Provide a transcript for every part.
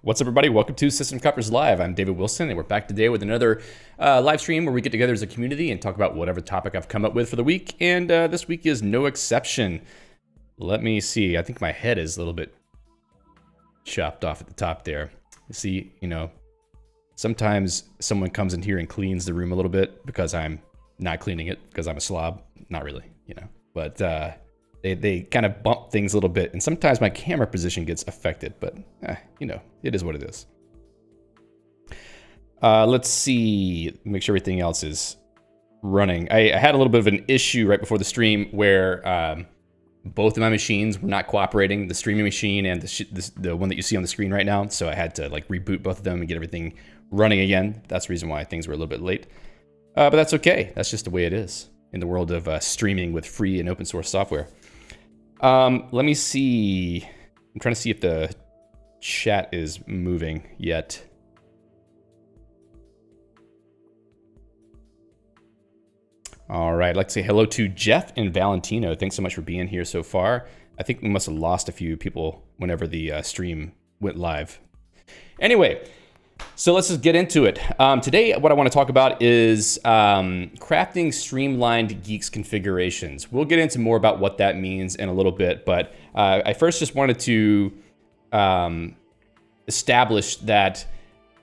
What's up, everybody? Welcome to System Coppers Live. I'm David Wilson, and we're back today with another live stream where we get together as a community and talk about whatever topic I've come up with for the week. And this week is no exception. Let me see. I think my head is a little bit chopped off at the top there. You see, sometimes someone comes in here and cleans the room a little bit because I'm not cleaning it because I'm a slob. Not really, but they kind of bump things a little bit, and sometimes my camera position gets affected, but it is what it is. Let's see, make sure everything else is running. I had a little bit of an issue right before the stream where both of my machines were not cooperating, the streaming machine and the one that you see on the screen right now. So I had to reboot both of them and get everything running again. That's the reason why things were a little bit late. But that's okay. That's just the way it is in the world of streaming with free and open source software. Let me see. I'm trying to see if the chat is moving yet. All right, I'd like to say hello to Jeff and Valentino. Thanks so much for being here so far. I think we must have lost a few people whenever the stream went live. Anyway, so let's just get into it. Today, what I want to talk about is crafting streamlined Guix configurations. We'll get into more about what that means in a little bit, but I first just wanted to establish that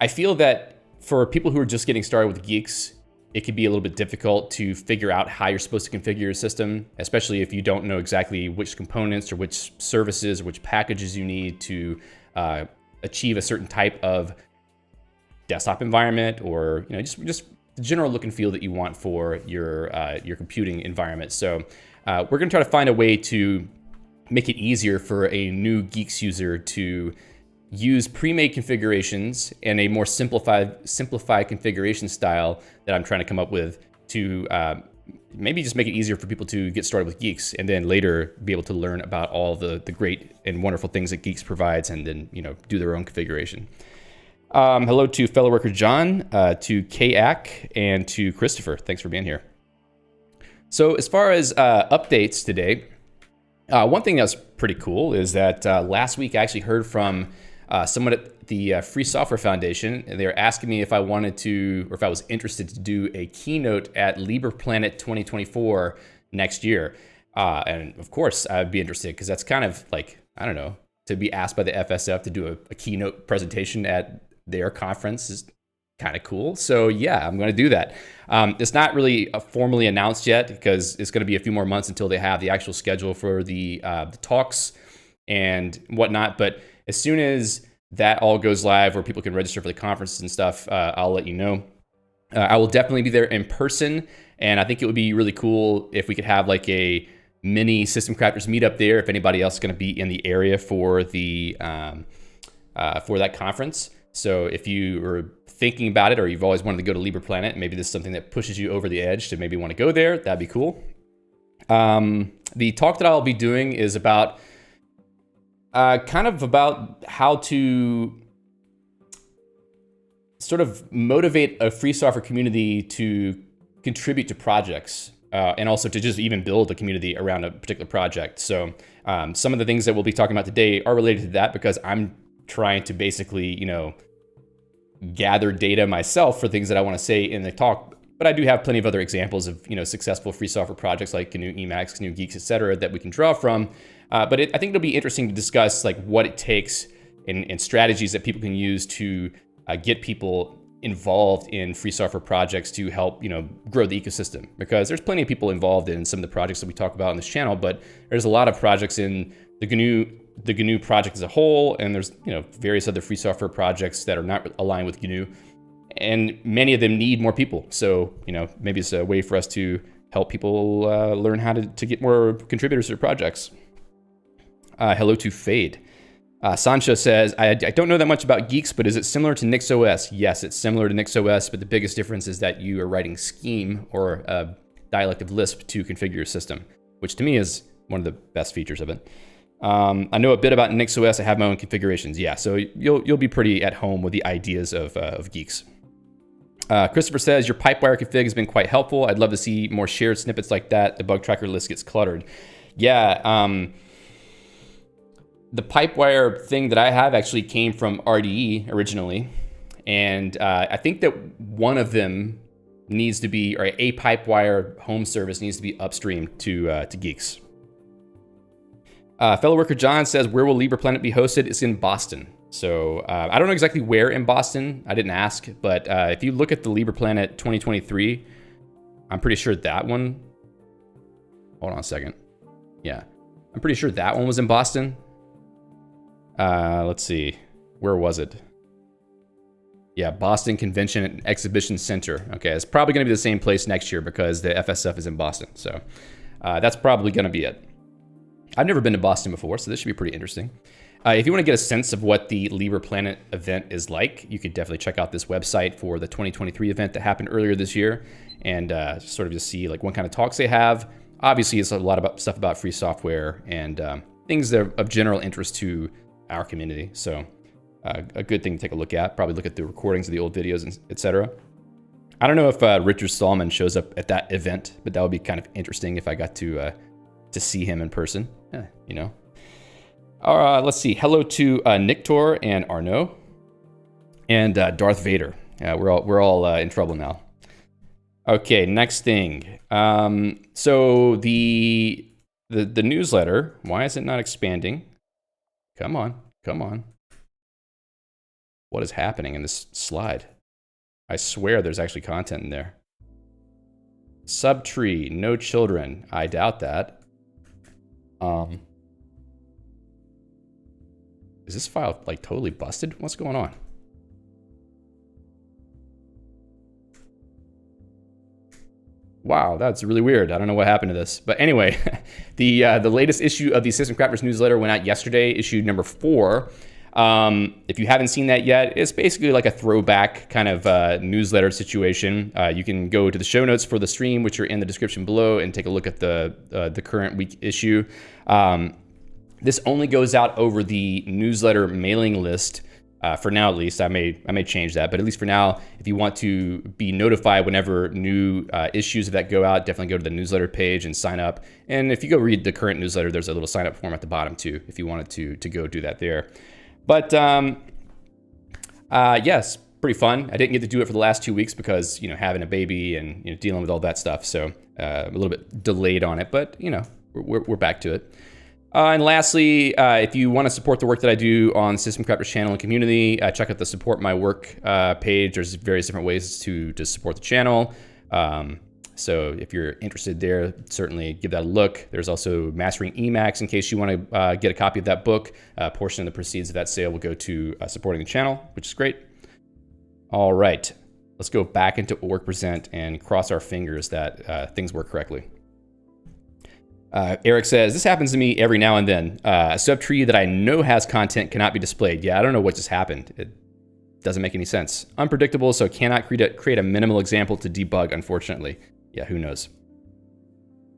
I feel that for people who are just getting started with Guix, it can be a little bit difficult to figure out how you're supposed to configure your system, especially if you don't know exactly which components or which services or which packages you need to achieve a certain type of desktop environment, or just the general look and feel that you want for your computing environment. So we're going to try to find a way to make it easier for a new Guix user to use pre-made configurations and a more simplified configuration style that I'm trying to come up with to maybe just make it easier for people to get started with Guix, and then later be able to learn about all the great and wonderful things that Guix provides, and then do their own configuration. Hello to fellow worker John, to Kayak, and to Christopher. Thanks for being here. So as far as updates today, one thing that's pretty cool is that last week I actually heard from someone at the Free Software Foundation, and they were asking me if I wanted to, or if I was interested to do a keynote at LibrePlanet 2024 next year. And of course I'd be interested, because that's kind of I don't know, to be asked by the FSF to do a keynote presentation at their conference is kind of cool. So yeah, I'm going to do that. It's not really formally announced yet, because it's going to be a few more months until they have the actual schedule for the talks and whatnot. But as soon as that all goes live, where people can register for the conference and stuff, I'll let you know. I will definitely be there in person, and I think it would be really cool if we could have a mini System Crafters meetup there, if anybody else is going to be in the area for the for that conference. So if you are thinking about it, or you've always wanted to go to LibrePlanet, maybe this is something that pushes you over the edge to maybe want to go there, that'd be cool. The talk that I'll be doing is about kind of about how to sort of motivate a free software community to contribute to projects, and also to just even build a community around a particular project. So some of the things that we'll be talking about today are related to that, because I'm trying to basically, gather data myself for things that I want to say in the talk. But I do have plenty of other examples of, successful free software projects like GNU Emacs, GNU Guix, etc., that we can draw from. But I think it'll be interesting to discuss what it takes and strategies that people can use to get people involved in free software projects to help, grow the ecosystem. Because there's plenty of people involved in some of the projects that we talk about on this channel, but there's a lot of projects in the GNU project as a whole, and there's various other free software projects that are not aligned with GNU. and many of them need more people. So, maybe it's a way for us to help people learn how to get more contributors to their projects. Hello to Fade. Sancho says, I don't know that much about Guix, but is it similar to NixOS? Yes, it's similar to NixOS, but the biggest difference is that you are writing Scheme or a dialect of Lisp to configure your system, which to me is one of the best features of it. I know a bit about NixOS. I have my own configurations. Yeah, so you'll be pretty at home with the ideas of Guix. Christopher says, your Pipewire config has been quite helpful. I'd love to see more shared snippets like that. The bug tracker list gets cluttered. Yeah, the Pipewire thing that I have actually came from RDE originally. And I think that one of them needs to be, or a Pipewire home service needs to be upstream to Guix. Fellow worker John says, where will LibrePlanet be hosted? It's in Boston. So I don't know exactly where in Boston. I didn't ask, but if you look at the LibrePlanet 2023, I'm pretty sure that one, hold on a second. Yeah, I'm pretty sure that one was in Boston. Let's see, where was it? Yeah, Boston Convention and Exhibition Center. Okay, it's probably gonna be the same place next year because the FSF is in Boston. So that's probably gonna be it. I've never been to Boston before, so this should be pretty interesting. If you want to get a sense of what the LibrePlanet event is like, you could definitely check out this website for the 2023 event that happened earlier this year, and sort of just see like what kind of talks they have. Obviously, it's a lot about stuff about free software and things that are of general interest to our community. So a good thing to take a look at. Probably look at the recordings of the old videos, and etc. I don't know if Richard Stallman shows up at that event, but that would be kind of interesting if I got to see him in person. Let's see. Hello to Nictor and Arnaud and Darth Vader. We're all in trouble now. Okay, next thing. So the newsletter. Why is it not expanding? Come on. What is happening in this slide? I swear there's actually content in there. Subtree, no children. I doubt that. Is this file like totally busted? What's going on? Wow, that's really weird. I don't know what happened to this. But anyway, the latest issue of the System Crafters newsletter went out yesterday, issue number 4. If you haven't seen that yet, it's basically like a throwback kind of newsletter situation. You can go to the show notes for the stream, which are in the description below, and take a look at the current week issue. This only goes out over the newsletter mailing list. For now, at least. I may change that, but at least for now, if you want to be notified whenever new issues of that go out, definitely go to the newsletter page and sign up. And if you go read the current newsletter, there's a little sign up form at the bottom too, if you wanted to go do that there. But yes, pretty fun. I didn't get to do it for the last 2 weeks because having a baby and dealing with all that stuff, so a little bit delayed on it. But we're back to it. And lastly, if you want to support the work that I do on System Crafters channel and community, check out the Support My Work page. There's various different ways to support the channel. So if you're interested there, certainly give that a look. There's also Mastering Emacs in case you want to get a copy of that book. A portion of the proceeds of that sale will go to supporting the channel, which is great. All right, let's go back into Org Present and cross our fingers that things work correctly. Eric says, this happens to me every now and then. A subtree that I know has content cannot be displayed. Yeah, I don't know what just happened. It doesn't make any sense. Unpredictable, so cannot create a minimal example to debug, unfortunately. Yeah, who knows?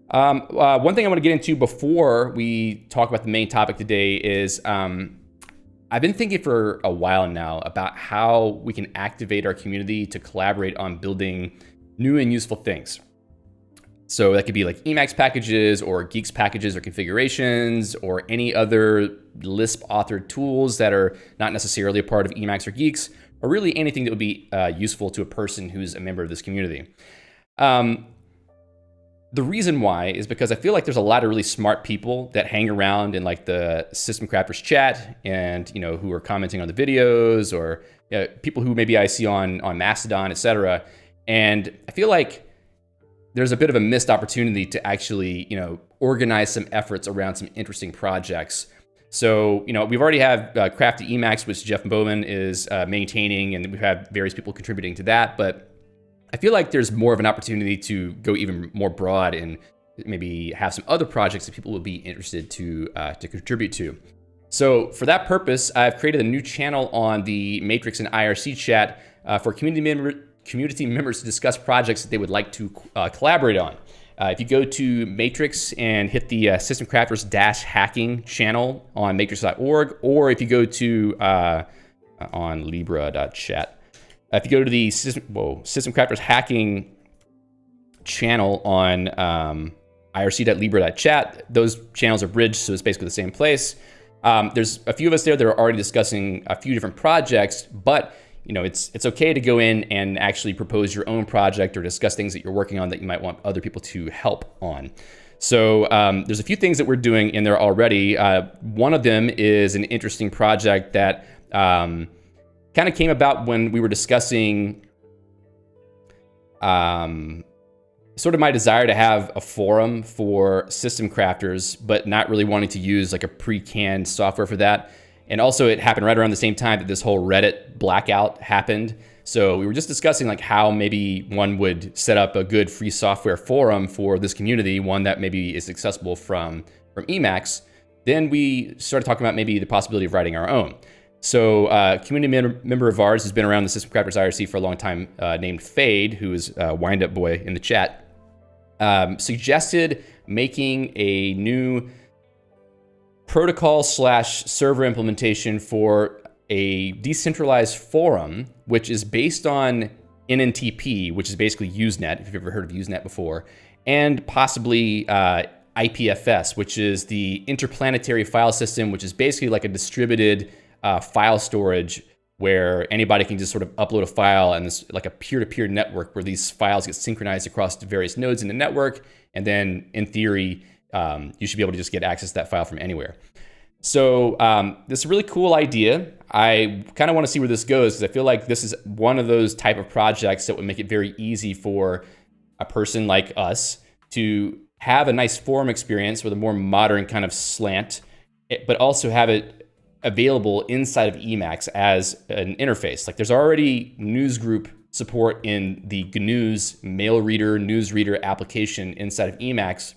One thing I want to get into before we talk about the main topic today is I've been thinking for a while now about how we can activate our community to collaborate on building new and useful things. So that could be like Emacs packages or Guix packages or configurations or any other Lisp authored tools that are not necessarily a part of Emacs or Guix, or really anything that would be useful to a person who's a member of this community. The reason why is because I feel like there's a lot of really smart people that hang around in like the System Crafters chat and who are commenting on the videos, or people who maybe I see on Mastodon, etc. And I feel like there's a bit of a missed opportunity to actually, organize some efforts around some interesting projects. So, we've already have Crafty Emacs, which Jeff Bowman is maintaining, and we've had various people contributing to that. But I feel like there's more of an opportunity to go even more broad and maybe have some other projects that people will be interested to contribute to. So for that purpose, I've created a new channel on the Matrix and IRC chat for community members to discuss projects that they would like to collaborate on. If you go to Matrix and hit the System Crafters Hacking channel on matrix.org, or if you go to on libra.chat, if you go to the System Crafters Hacking channel on irc.libra.chat, those channels are bridged, so it's basically the same place. There's a few of us there that are already discussing a few different projects, but it's okay to go in and actually propose your own project or discuss things that you're working on that you might want other people to help on. So there's a few things that we're doing in there already. One of them is an interesting project that kind of came about when we were discussing sort of my desire to have a forum for system crafters, but not really wanting to use like a pre-canned software for that. And also it happened right around the same time that this whole Reddit blackout happened. So we were just discussing like how maybe one would set up a good free software forum for this community, one that maybe is accessible from Emacs. Then we started talking about maybe the possibility of writing our own. So a community member of ours has been around the System Crafters IRC for a long time, named Fade, who is a wind-up boy in the chat, suggested making a new protocol/server implementation for a decentralized forum, which is based on NNTP, which is basically Usenet, if you've ever heard of Usenet before, and possibly IPFS, which is the Interplanetary File System, which is basically like a distributed file storage where anybody can just sort of upload a file, and it's like a peer-to-peer network where these files get synchronized across the various nodes in the network. And then in theory, you should be able to just get access to that file from anywhere. So this is a really cool idea. I kind of want to see where this goes, because I feel like this is one of those type of projects that would make it very easy for a person like us to have a nice forum experience with a more modern kind of slant, but also have it available inside of Emacs as an interface. Like there's already newsgroup support in the GNU's mail reader, newsreader application inside of Emacs.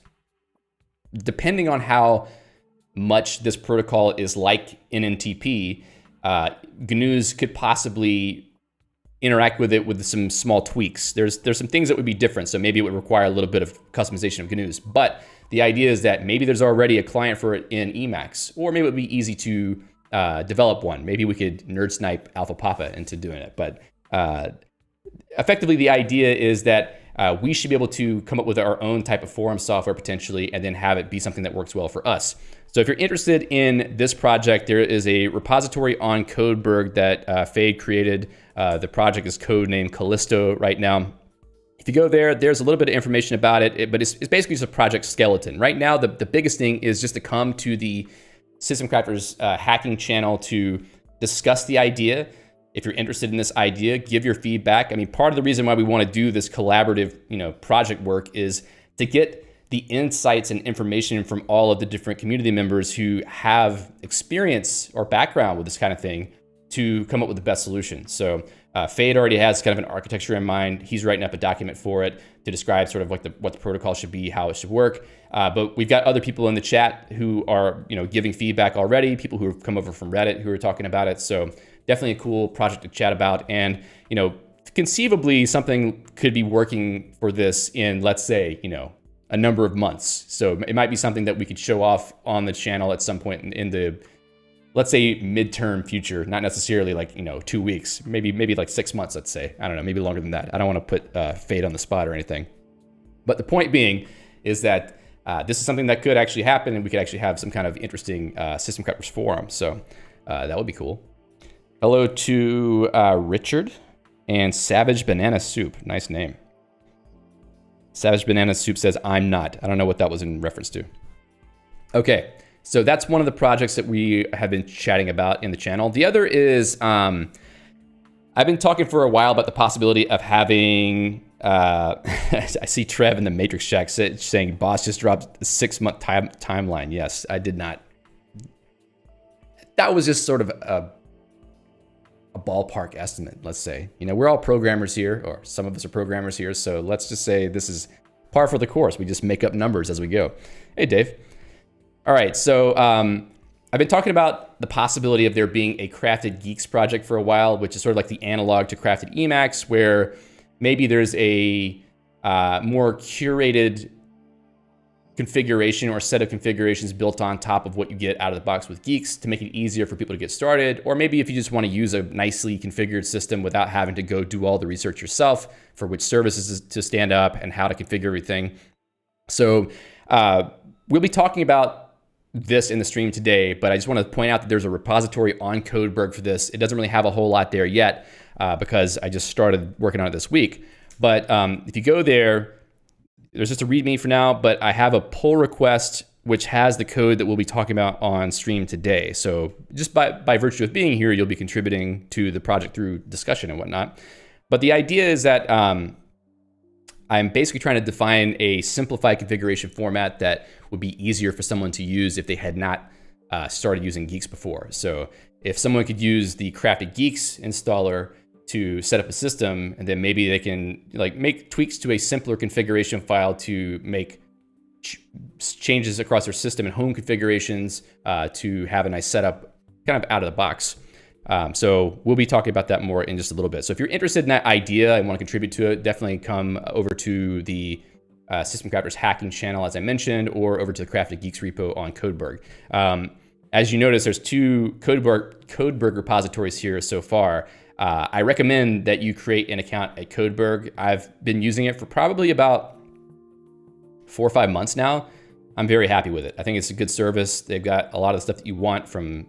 Depending on how much this protocol is like NNTP, GNU's could possibly interact with it with some small tweaks. There's some things that would be different, so maybe it would require a little bit of customization of GNU's. But the idea is that maybe there's already a client for it in Emacs, or maybe it would be easy to develop one. Maybe we could nerd snipe Alpha Papa into doing it. But effectively, the idea is that we should be able to come up with our own type of forum software potentially, and then have it be something that works well for us. So if you're interested in this project, there is a repository on Codeberg that Fade created. The project is codenamed Callisto right now. If you go there, there's a little bit of information about it, but it's basically just a project skeleton. Right now, the biggest thing is just to come to the System Crafters hacking channel to discuss the idea. If you're interested in this idea, give your feedback. I mean, part of the reason why we want to do this collaborative, project work is to get the insights and information from all of the different community members who have experience or background with this kind of thing to come up with the best solution. So Fade already has kind of an architecture in mind. He's writing up a document for it to describe sort of like what the protocol should be, how it should work. But we've got other people in the chat who are giving feedback already, people who have come over from Reddit who are talking about it. So definitely a cool project to chat about. And conceivably something could be working for this in, let's say, a number of months. So it might be something that we could show off on the channel at some point in the, let's say, midterm future, not necessarily like 2 weeks, maybe like 6 months, let's say. I don't know, maybe longer than that. I don't want to put Fade on the spot or anything. But the point being is that this is something that could actually happen, and we could actually have some kind of interesting System Crafters forum. So that would be cool. Hello to Richard and Savage Banana Soup. Nice name. Savage Banana Soup says, I'm not. I don't know what that was in reference to. Okay, so that's one of the projects that we have been chatting about in the channel. The other is, I've been talking for a while about the possibility of having, I see Trev in the Matrix chat saying, boss just dropped a 6-month timeline. Yes, I did not that was just sort of a ballpark estimate, let's say. You know, we're all programmers here, or some of us are programmers here, so let's just say this is par for the course. We just make up numbers as we go. Hey, Dave. All right, so I've been talking about the possibility of there being a Crafted Guix project for a while, which is sort of like the analog to Crafted Emacs, where maybe there's a more curated configuration or set of configurations built on top of what you get out of the box with Guix to make it easier for people to get started. Or maybe if you just want to use a nicely configured system without having to go do all the research yourself for which services to stand up and how to configure everything. So we'll be talking about this in the stream today, but I just want to point out that there's a repository on Codeberg for this. It doesn't really have a whole lot there yet because I just started working on it this week. But if you go there, there's just a README for now, but I have a pull request which has the code that we'll be talking about on stream today. So just by virtue of being here, you'll be contributing to the project through discussion and whatnot. But the idea is that I'm basically trying to define a simplified configuration format that would be easier for someone to use if they had not started using Guix before. So if someone could use the Crafted Guix installer to set up a system, and then maybe they can like make tweaks to a simpler configuration file to make changes across their system and home configurations to have a nice setup kind of out of the box. So we'll be talking about that more in just a little bit. So if you're interested in that idea and want to contribute to it, definitely come over to the System Crafters hacking channel, as I mentioned, or over to the Crafted Guix repo on Codeberg. As you notice, there's two Codeberg repositories here so far. I recommend that you create an account at Codeberg. I've been using it for probably about 4 or 5 months now. I'm very happy with it. I think it's a good service. They've got a lot of the stuff that you want from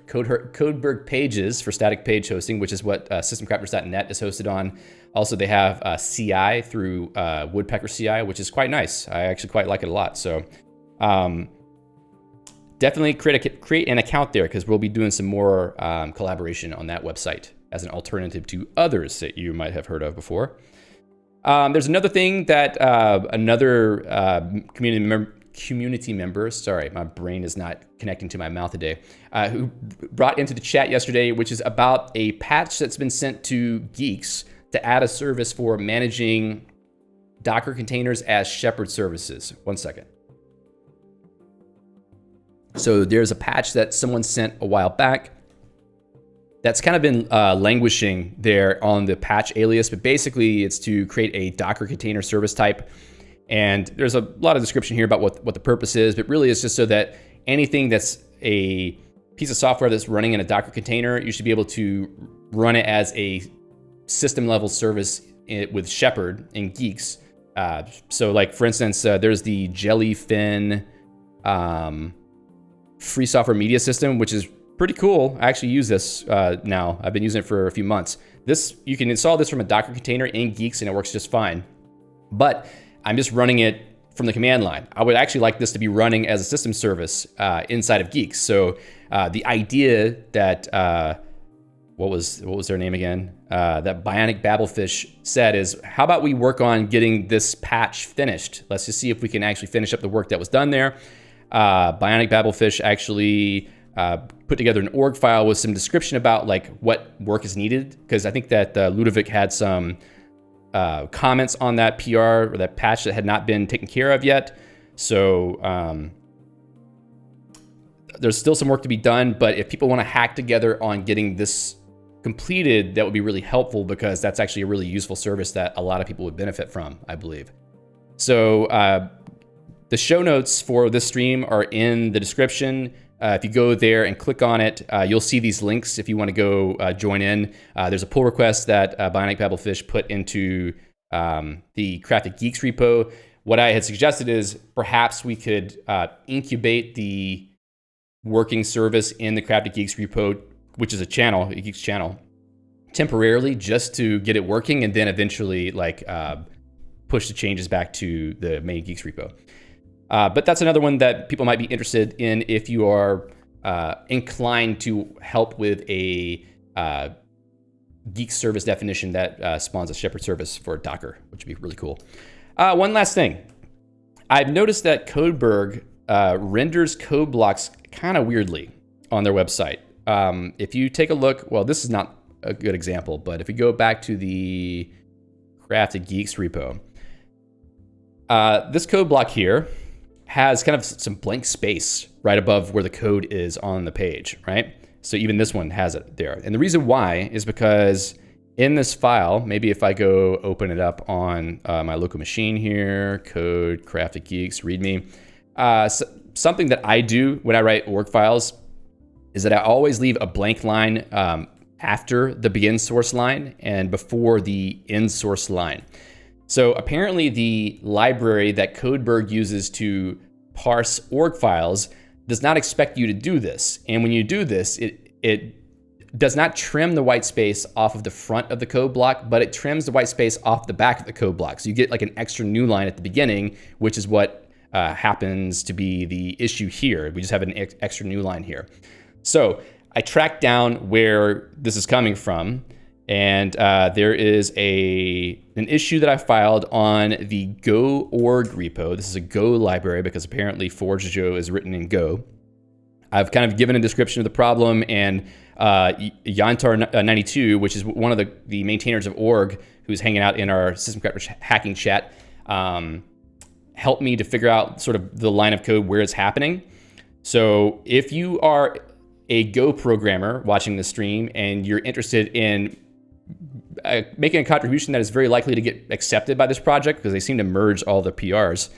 Codeberg pages for static page hosting, which is what systemcrafters.net is hosted on. Also, they have CI through Woodpecker CI, which is quite nice. I actually quite like it a lot. So definitely create an account there because we'll be doing some more collaboration on that website as an alternative to others that you might have heard of before. There's another thing that another community member, sorry, my brain is not connecting to my mouth today, who brought into the chat yesterday, which is about a patch that's been sent to Guix to add a service for managing Docker containers as shepherd services. One second. So there's a patch that someone sent a while back that's kind of been languishing there on the patch alias, but basically it's to create a Docker container service type. And there's a lot of description here about what the purpose is, but really it's just so that anything that's a piece of software that's running in a Docker container, you should be able to run it as a system level service with Shepherd in Guix. So like for instance, there's the Jellyfin free software media system, which is pretty cool. I actually use this now. I've been using it for a few months. You can install this from a Docker container in Guix and it works just fine. But I'm just running it from the command line. I would actually like this to be running as a system service inside of Guix. So the idea that, what was their name again? That Bionic Babblefish said is, how about we work on getting this patch finished? Let's just see if we can actually finish up the work that was done there. Bionic Babblefish actually put together an org file with some description about like what work is needed, because I think that Ludovic had some comments on that PR or that patch that had not been taken care of yet. So there's still some work to be done, but if people want to hack together on getting this completed, that would be really helpful because that's actually a really useful service that a lot of people would benefit from, I believe. So the show notes for this stream are in the description. If you go there and click on it, you'll see these links if you want to go join in. There's a pull request that Bionic Babblefish put into the Crafted Guix repo. What I had suggested is perhaps we could incubate the working service in the Crafted Guix repo, which is a channel, a Guix channel, temporarily just to get it working, and then eventually like push the changes back to the main Guix repo. But that's another one that people might be interested in if you are inclined to help with a Guix service definition that spawns a shepherd service for Docker, which would be really cool. One last thing. I've noticed that Codeberg renders code blocks kind of weirdly. on their website. If you take a look, well, this is not a good example, but if you go back to the Crafted Geeks repo, this code block here has kind of some blank space right above where the code is on the page, right? So even this one has it there. And the reason why is because in this file, maybe if I go open it up on my local machine here, code, Crafted Geeks, README, something that I do when I write org files is that I always leave a blank line after the begin source line and before the end source line. So apparently the library that Codeberg uses to parse org files does not expect you to do this. And when you do this, it does not trim the white space off of the front of the code block, but it trims the white space off the back of the code block. So you get like an extra new line at the beginning, which is what happens to be the issue here. We just have an extra new line here. So I tracked down where this is coming from, and there is an issue that I filed on the Go org repo. This is a Go library because apparently ForgeJo is written in Go. I've kind of given a description of the problem, and Yantar92, which is one of the maintainers of org, who's hanging out in our System Crafters hacking chat, helped me to figure out sort of the line of code where it's happening. So if you are a Go programmer watching the stream and you're interested in making a contribution that is very likely to get accepted by this project because they seem to merge all the PRs.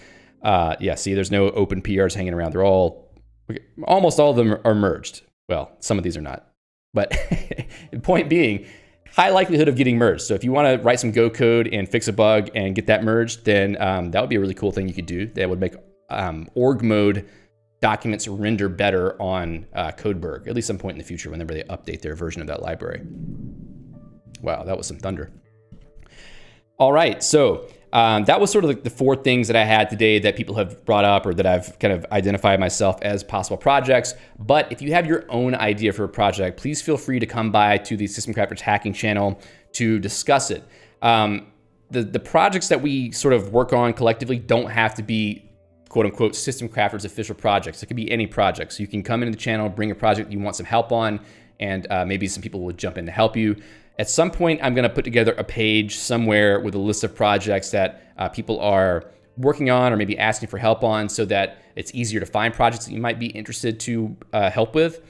Yeah, see, there's no open PRs hanging around. They're almost all of them are merged. Well, some of these are not. But the point being, high likelihood of getting merged. So if you want to write some Go code and fix a bug and get that merged, then that would be a really cool thing you could do. That would make org mode documents render better on Codeberg, at least some point in the future whenever they update their version of that library. Wow, that was some thunder. All right, so that was sort of the four things that I had today that people have brought up or that I've kind of identified myself as possible projects. But if you have your own idea for a project, please feel free to come by to the System Crafters hacking channel to discuss it. The projects that we sort of work on collectively don't have to be quote unquote System Crafters official projects. It could be any project. So you can come into the channel, bring a project you want some help on, and maybe some people will jump in to help you. At some point, I'm going to put together a page somewhere with a list of projects that people are working on or maybe asking for help on so that it's easier to find projects that you might be interested to help with.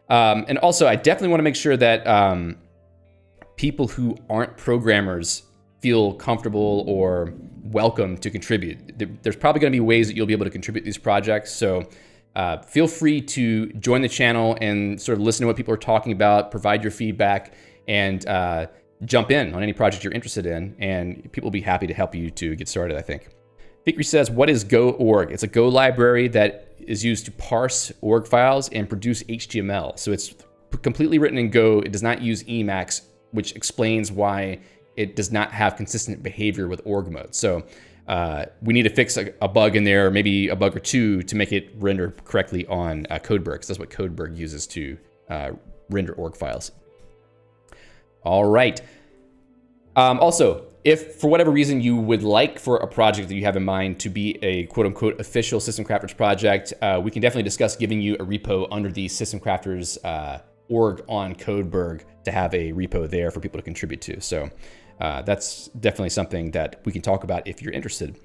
And also, I definitely want to make sure that people who aren't programmers feel comfortable or welcome to contribute. There's probably going to be ways that you'll be able to contribute to these projects. So feel free to join the channel and sort of listen to what people are talking about, provide your feedback, and jump in on any project you're interested in, and people will be happy to help you to get started, I think. Fikri says, what is Go org? It's a Go library that is used to parse org files and produce HTML. So it's completely written in Go. It does not use Emacs, which explains why it does not have consistent behavior with org mode. So we need to fix a bug in there, maybe a bug or two, to make it render correctly on Codeberg, because that's what Codeberg uses to render org files. All right. Also, if for whatever reason you would like for a project that you have in mind to be a quote unquote official System Crafters project, we can definitely discuss giving you a repo under the System Crafters org on Codeberg to have a repo there for people to contribute to. So that's definitely something that we can talk about if you're interested.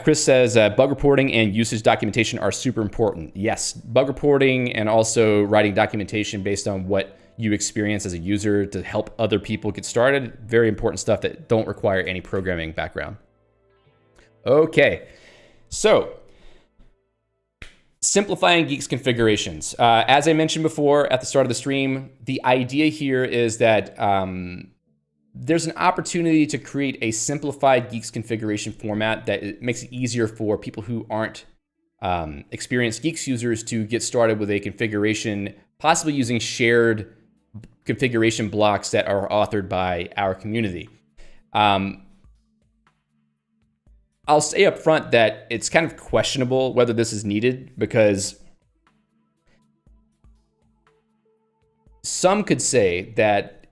Chris says bug reporting and usage documentation are super important. Yes, bug reporting and also writing documentation based on what you experience as a user to help other people get started. Very important stuff that don't require any programming background. Okay, so simplifying Guix configurations. As I mentioned before at the start of the stream, the idea here is that there's an opportunity to create a simplified Guix configuration format that it makes it easier for people who aren't experienced Guix users to get started with a configuration, possibly using shared configuration blocks that are authored by our community. I'll say up front that it's kind of questionable whether this is needed, because some could say that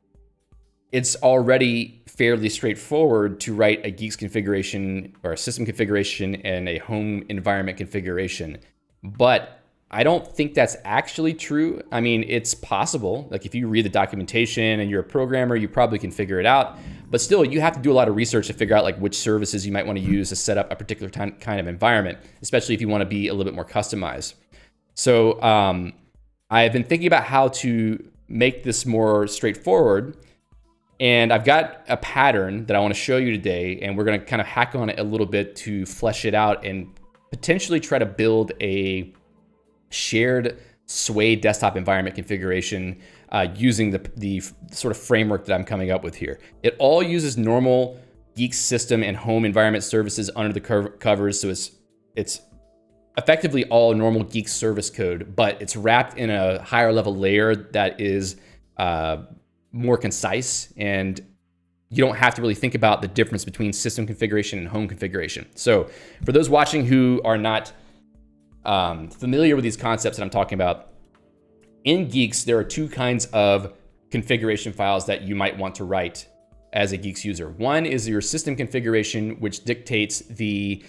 it's already fairly straightforward to write a Guix configuration or a system configuration and a home environment configuration. But I don't think that's actually true. I mean, it's possible. Like if you read the documentation and you're a programmer, you probably can figure it out. But still, you have to do a lot of research to figure out like which services you might want to use to set up a particular kind of environment, especially if you want to be a little bit more customized. So I've been thinking about how to make this more straightforward. And I've got a pattern that I want to show you today, and we're going to kind of hack on it a little bit to flesh it out and potentially try to build a shared Sway desktop environment configuration using the sort of framework that I'm coming up with here. It all uses normal Guix system and home environment services under the covers, so it's effectively all normal Guix service code, but it's wrapped in a higher level layer that is more concise, and you don't have to really think about the difference between system configuration and home configuration. So for those watching who are not familiar with these concepts that I'm talking about, in Guix, there are two kinds of configuration files that you might want to write as a Guix user. One is your system configuration, which dictates the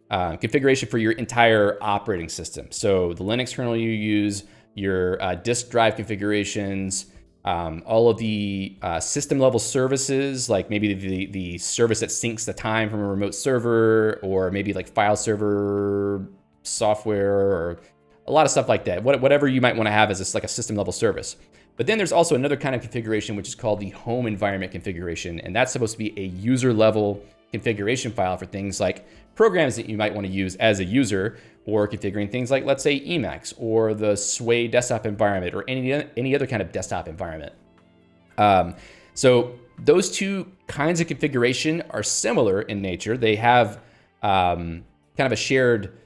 configuration for your entire operating system. So the Linux kernel you use, your disk drive configurations, all of the system level services, like maybe the service that syncs the time from a remote server, or maybe like file server software, or a lot of stuff like that. Whatever you might want to have as like a system level service. But then there's also another kind of configuration, which is called the home environment configuration. And that's supposed to be a user level configuration file for things like programs that you might want to use as a user, or configuring things like, let's say, Emacs or the Sway desktop environment, or any other kind of desktop environment. So those two kinds of configuration are similar in nature. They have kind of a shared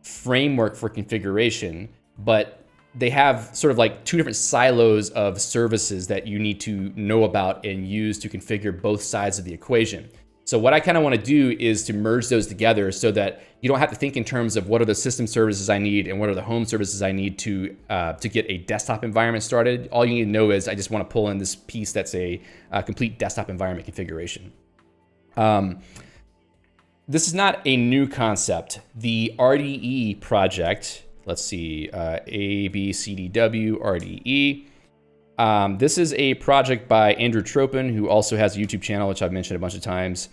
framework for configuration, but they have sort of like two different silos of services that you need to know about and use to configure both sides of the equation. So what I kind of want to do is to merge those together so that you don't have to think in terms of what are the system services I need and what are the home services I need to get a desktop environment started. All you need to know is I just want to pull in this piece that's a complete desktop environment configuration. This is not a new concept. The RDE project, let's see, ABCDW RDE. This is a project by Andrew Tropin, who also has a YouTube channel, which I've mentioned a bunch of times,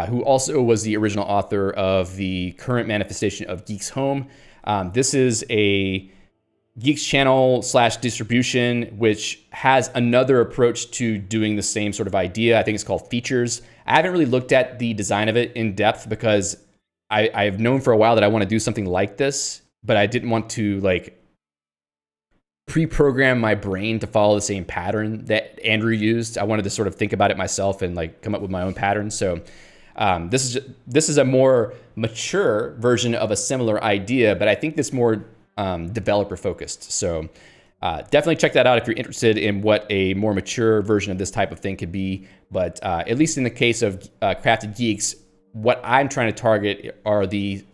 who also was the original author of the current manifestation of Guix Home. This is a Guix channel / distribution, which has another approach to doing the same sort of idea. I think it's called Features. I haven't really looked at the design of it in depth because I've known for a while that I want to do something like this, but I didn't want to like pre-program my brain to follow the same pattern that Andrew used. I wanted to sort of think about it myself and like come up with my own pattern. So this is a more mature version of a similar idea, but I think this more developer focused. So definitely check that out if you're interested in what a more mature version of this type of thing could be. But at least in the case of Crafted Geeks, what I'm trying to target are the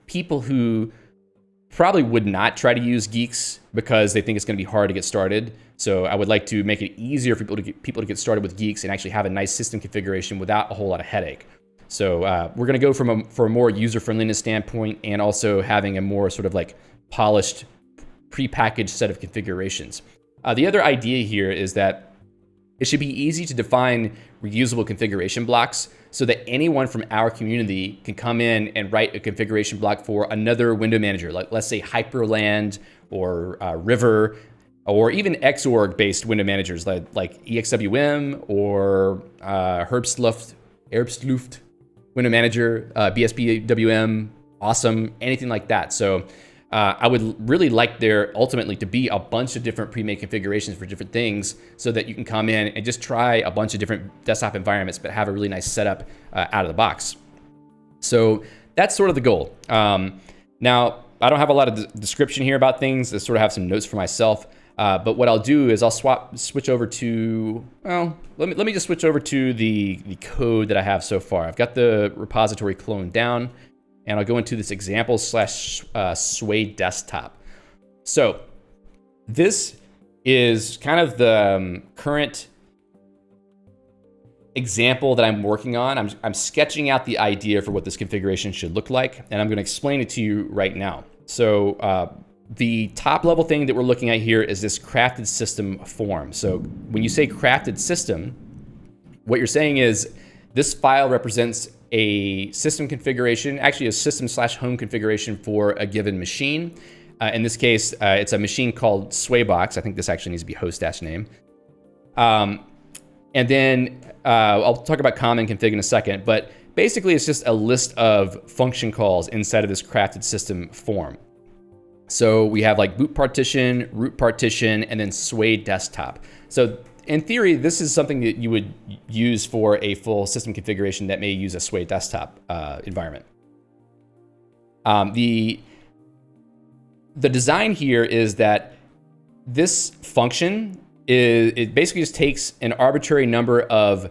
people who probably would not try to use Guix because they think it's going to be hard to get started. So I would like to make it easier for people to get started with Guix and actually have a nice system configuration without a whole lot of headache. So we're going to go for a more user-friendliness standpoint, and also having a more sort of like polished, prepackaged set of configurations. The other idea here is that it should be easy to define reusable configuration blocks so that anyone from our community can come in and write a configuration block for another window manager, like let's say Hyperland or River, or even Xorg-based window managers like EXWM or Herbstluft window manager, BSPWM, Awesome, anything like that. So I would really like there ultimately to be a bunch of different pre-made configurations for different things so that you can come in and just try a bunch of different desktop environments, but have a really nice setup out of the box. So that's sort of the goal. Now, I don't have a lot of description here about things. I sort of have some notes for myself. But what I'll do is I'll switch over to, well, let me just switch over to the code that I have so far. I've got the repository cloned down, and I'll go into this example / Sway desktop. So this is kind of the current example that I'm working on. I'm sketching out the idea for what this configuration should look like, and I'm going to explain it to you right now. So the top level thing that we're looking at here is this crafted system form. So when you say crafted system, what you're saying is this file represents a system configuration, actually a system/home configuration for a given machine. In this case, it's a machine called Swaybox. I think this actually needs to be host-name. And then I'll talk about common config in a second, but basically it's just a list of function calls inside of this crafted system form. So we have like boot partition, root partition, and then Sway desktop. So in theory, this is something that you would use for a full system configuration that may use a Sway desktop environment. The design here is that this function it basically just takes an arbitrary number of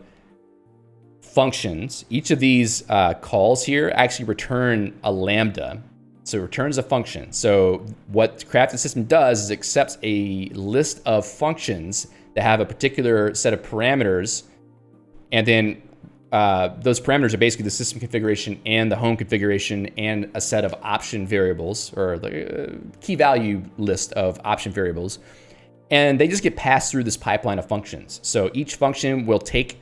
functions. Each of these calls here actually return a lambda. So it returns a function. So what crafted system does is accepts a list of functions that have a particular set of parameters, and then those parameters are basically the system configuration and the home configuration and a set of option variables, or like a key value list of option variables. And they just get passed through this pipeline of functions. So each function will take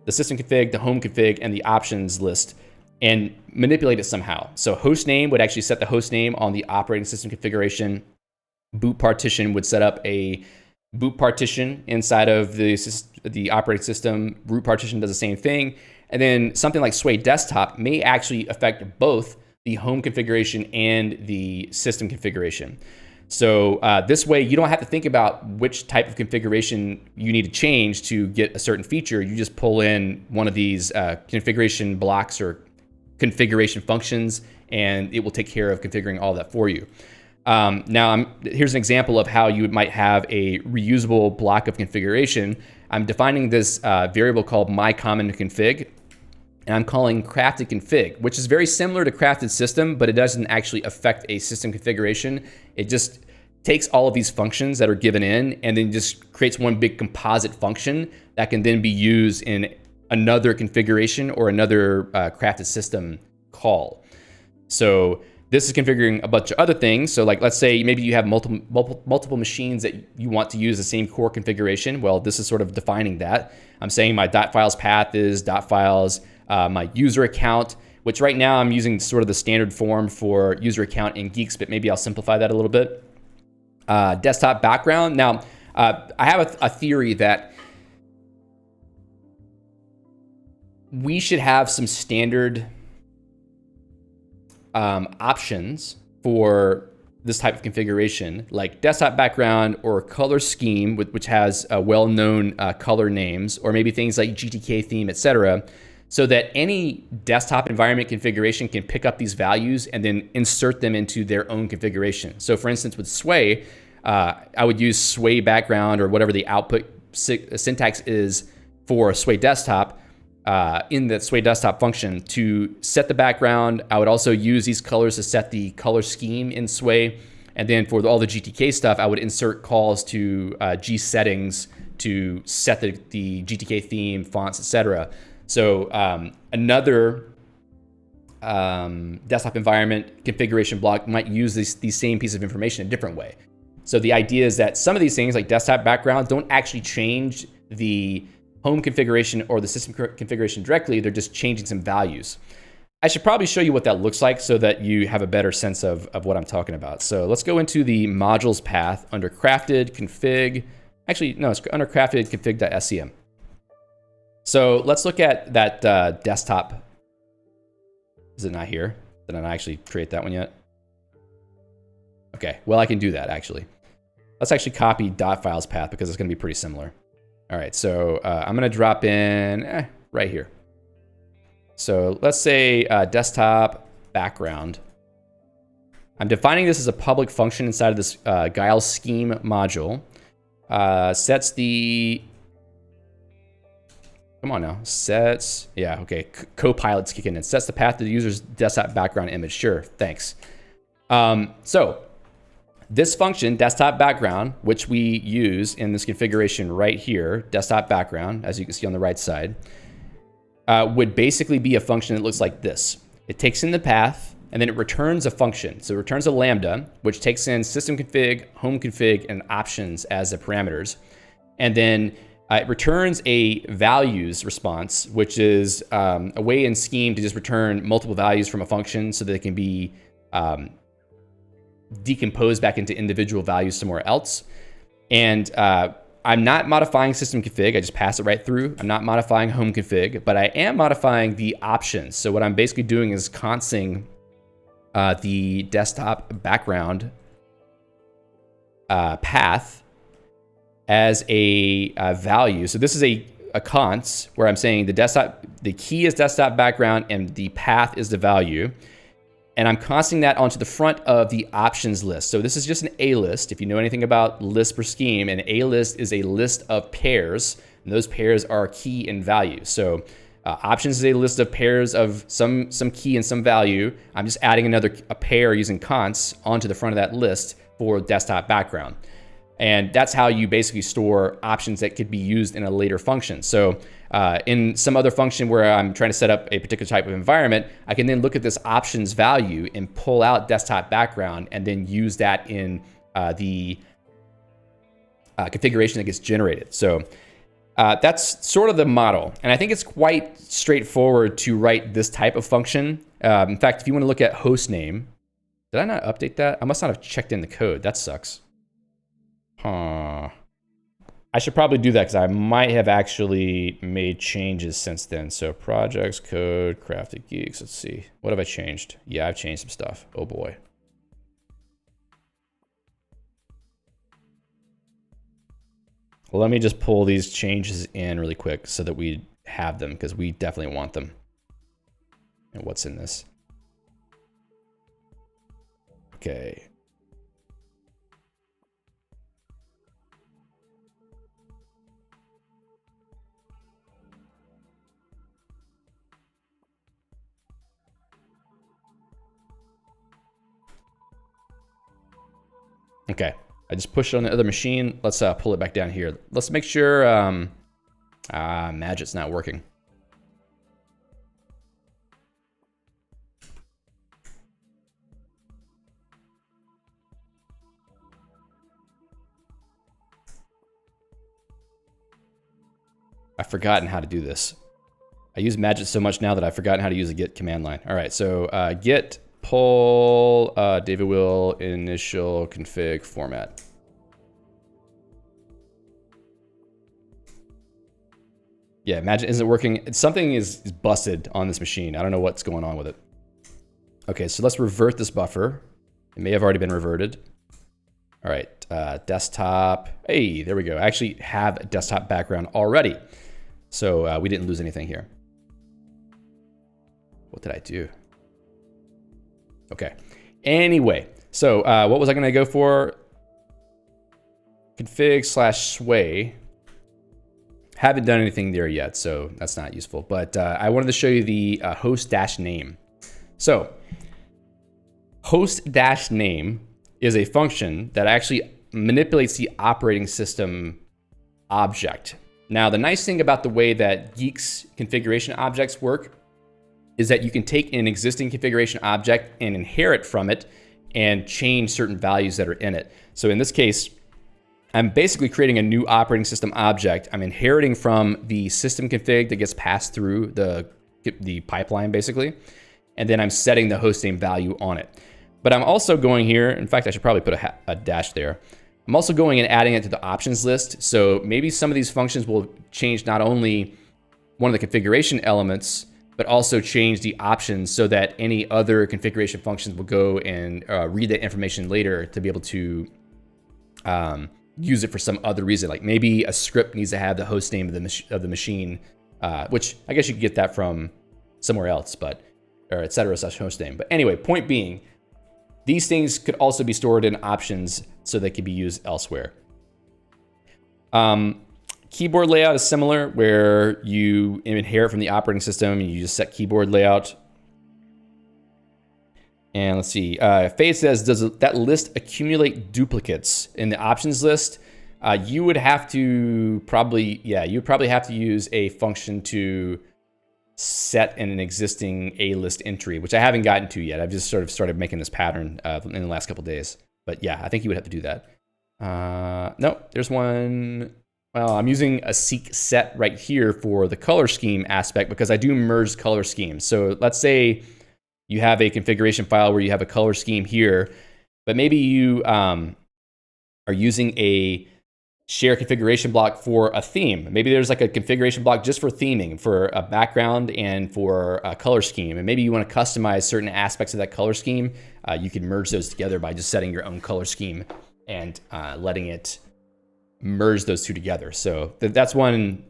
the system config, the home config, and the options list and manipulate it somehow. So host name would actually set the host name on the operating system configuration. Boot partition would set up a boot partition inside of the operating system. Root partition does the same thing. And then something like Sway desktop may actually affect both the home configuration and the system configuration. So this way, you don't have to think about which type of configuration you need to change to get a certain feature. You just pull in one of these configuration blocks or configuration functions, and it will take care of configuring all that for you. Now, here's an example of how you might have a reusable block of configuration. I'm defining this variable called myCommonConfig, and I'm calling crafted config, which is very similar to crafted system, but it doesn't actually affect a system configuration. It just takes all of these functions that are given in and then just creates one big composite function that can then be used in another configuration or another crafted system call. So this is configuring a bunch of other things. So like, let's say maybe you have multiple machines that you want to use the same core configuration. Well, this is sort of defining that. I'm saying my .files path is .files, my user account, which right now I'm using sort of the standard form for user account in Guix, but maybe I'll simplify that a little bit. Desktop background. Now, I have a theory that we should have some standard options for this type of configuration, like desktop background or color scheme, which has well-known color names, or maybe things like GTK theme, etc., so that any desktop environment configuration can pick up these values and then insert them into their own configuration. So for instance, with Sway, I would use Sway background or whatever the output syntax is for Sway desktop in the Sway desktop function to set the background. I would also use these colors to set the color scheme in Sway. And then for all the GTK stuff, I would insert calls to G settings to set the GTK theme, fonts, etc. So another desktop environment configuration block might use these same piece of information a different way. So the idea is that some of these things like desktop background don't actually change the home configuration or the system configuration directly. They're just changing some values. I should probably show you what that looks like so that you have a better sense of what I'm talking about. So let's go into the modules path under crafted config. Actually, no, it's under crafted config.scm. So let's look at that desktop. Is it not here? Did I not actually create that one yet? Okay, well, I can do that actually. Let's actually copy .files path because it's gonna be pretty similar. All right, so I'm gonna drop in right here. So let's say desktop background. I'm defining this as a public function inside of this Guile scheme module. Sets the, come on now, sets, yeah, okay, Copilot's kicking in. Sets the path to the user's desktop background image. Sure, thanks. So this function, desktop background, which we use in this configuration right here, desktop background, as you can see on the right side, would basically be a function that looks like this. It takes in the path and then it returns a function. So it returns a lambda, which takes in system config, home config, and options as the parameters. And then it returns a values response, which is a way in Scheme to just return multiple values from a function so that it can be decomposed back into individual values somewhere else. And I'm not modifying system config. I just pass it right through. I'm not modifying home config, but I am modifying the options. So what I'm basically doing is consing the desktop background path as a value. So this is a const where I'm saying the key is desktop background and the path is the value. And I'm consting that onto the front of the options list. So this is just an A list. If you know anything about Lisp or Scheme, an A list is a list of pairs, and those pairs are key and value. So options is a list of pairs of some key and some value. I'm just adding a pair using const onto the front of that list for desktop background. And that's how you basically store options that could be used in a later function. So in some other function where I'm trying to set up a particular type of environment, I can then look at this options value and pull out desktop background and then use that in the configuration that gets generated. So that's sort of the model. And I think it's quite straightforward to write this type of function. In fact, if you want to look at hostname, did I not update that? I must not have checked in the code. That sucks. I should probably do that because I might have actually made changes since then. So projects, code, crafted geeks. Let's see. What have I changed? Yeah, I've changed some stuff. Oh boy. Well, let me just pull these changes in really quick so that we have them because we definitely want them. And what's in this? Okay. Okay, I just pushed it on the other machine. Let's pull it back down here. Let's make sure Magic's not working. I've forgotten how to do this. I use Magic so much now that I've forgotten how to use a git command line. All right, so git pull David Will initial config format. Yeah, Magic isn't working. Something is busted on this machine. I don't know what's going on with it. Okay, so let's revert this buffer. It may have already been reverted. All right, desktop. Hey, there we go. I actually have a desktop background already. So we didn't lose anything here. What did I do? Okay. Anyway, so what was I going to go for? Config/sway. Haven't done anything there yet, so that's not useful. But I wanted to show you the host-name. So host-name is a function that actually manipulates the operating system object. Now, the nice thing about the way that Guix configuration objects work is that you can take an existing configuration object and inherit from it and change certain values that are in it. So in this case, I'm basically creating a new operating system object. I'm inheriting from the system config that gets passed through the pipeline, basically. And then I'm setting the hostname value on it. But I'm also going here, in fact, I should probably put a dash there. I'm also going and adding it to the options list. So maybe some of these functions will change not only one of the configuration elements, but also change the options so that any other configuration functions will go and read that information later to be able to use it for some other reason. Like maybe a script needs to have the host name of the machine, which I guess you could get that from somewhere else, but or et cetera / host name. But anyway, point being, these things could also be stored in options so they could be used elsewhere. Keyboard layout is similar, where you inherit from the operating system and you just set keyboard layout. And let's see, Faye says, does that list accumulate duplicates in the options list? You would have to probably, yeah, you'd probably have to use a function to set in an existing A-list entry, which I haven't gotten to yet. I've just sort of started making this pattern in the last couple of days. But yeah, I think you would have to do that. No, there's one. Well, I'm using a seek set right here for the color scheme aspect because I do merge color schemes. So let's say you have a configuration file where you have a color scheme here, but maybe you are using a share configuration block for a theme. Maybe there's like a configuration block just for theming, for a background and for a color scheme. And maybe you want to customize certain aspects of that color scheme. You can merge those together by just setting your own color scheme and letting it merge those two together. So that's one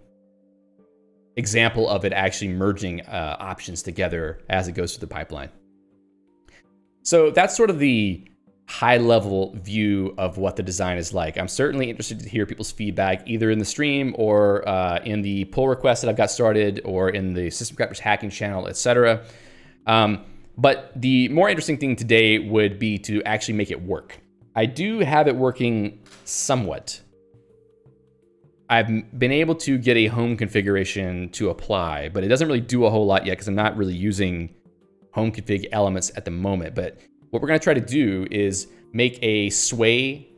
example of it actually merging options together as it goes through the pipeline. So that's sort of the high-level view of what the design is like. I'm certainly interested to hear people's feedback, either in the stream or in the pull request that I've got started, or in the System Crafters hacking channel, etc. But the more interesting thing today would be to actually make it work. I do have it working somewhat. I've been able to get a home configuration to apply, but it doesn't really do a whole lot yet because I'm not really using home config elements at the moment. But what we're going to try to do is make a Sway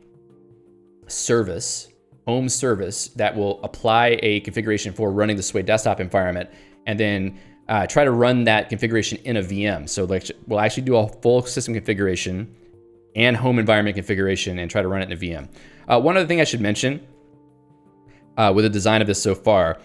service, home service, that will apply a configuration for running the Sway desktop environment, and then try to run that configuration in a VM. So we'll actually do a full system configuration and home environment configuration and try to run it in a VM. One other thing I should mention with the design of this so far,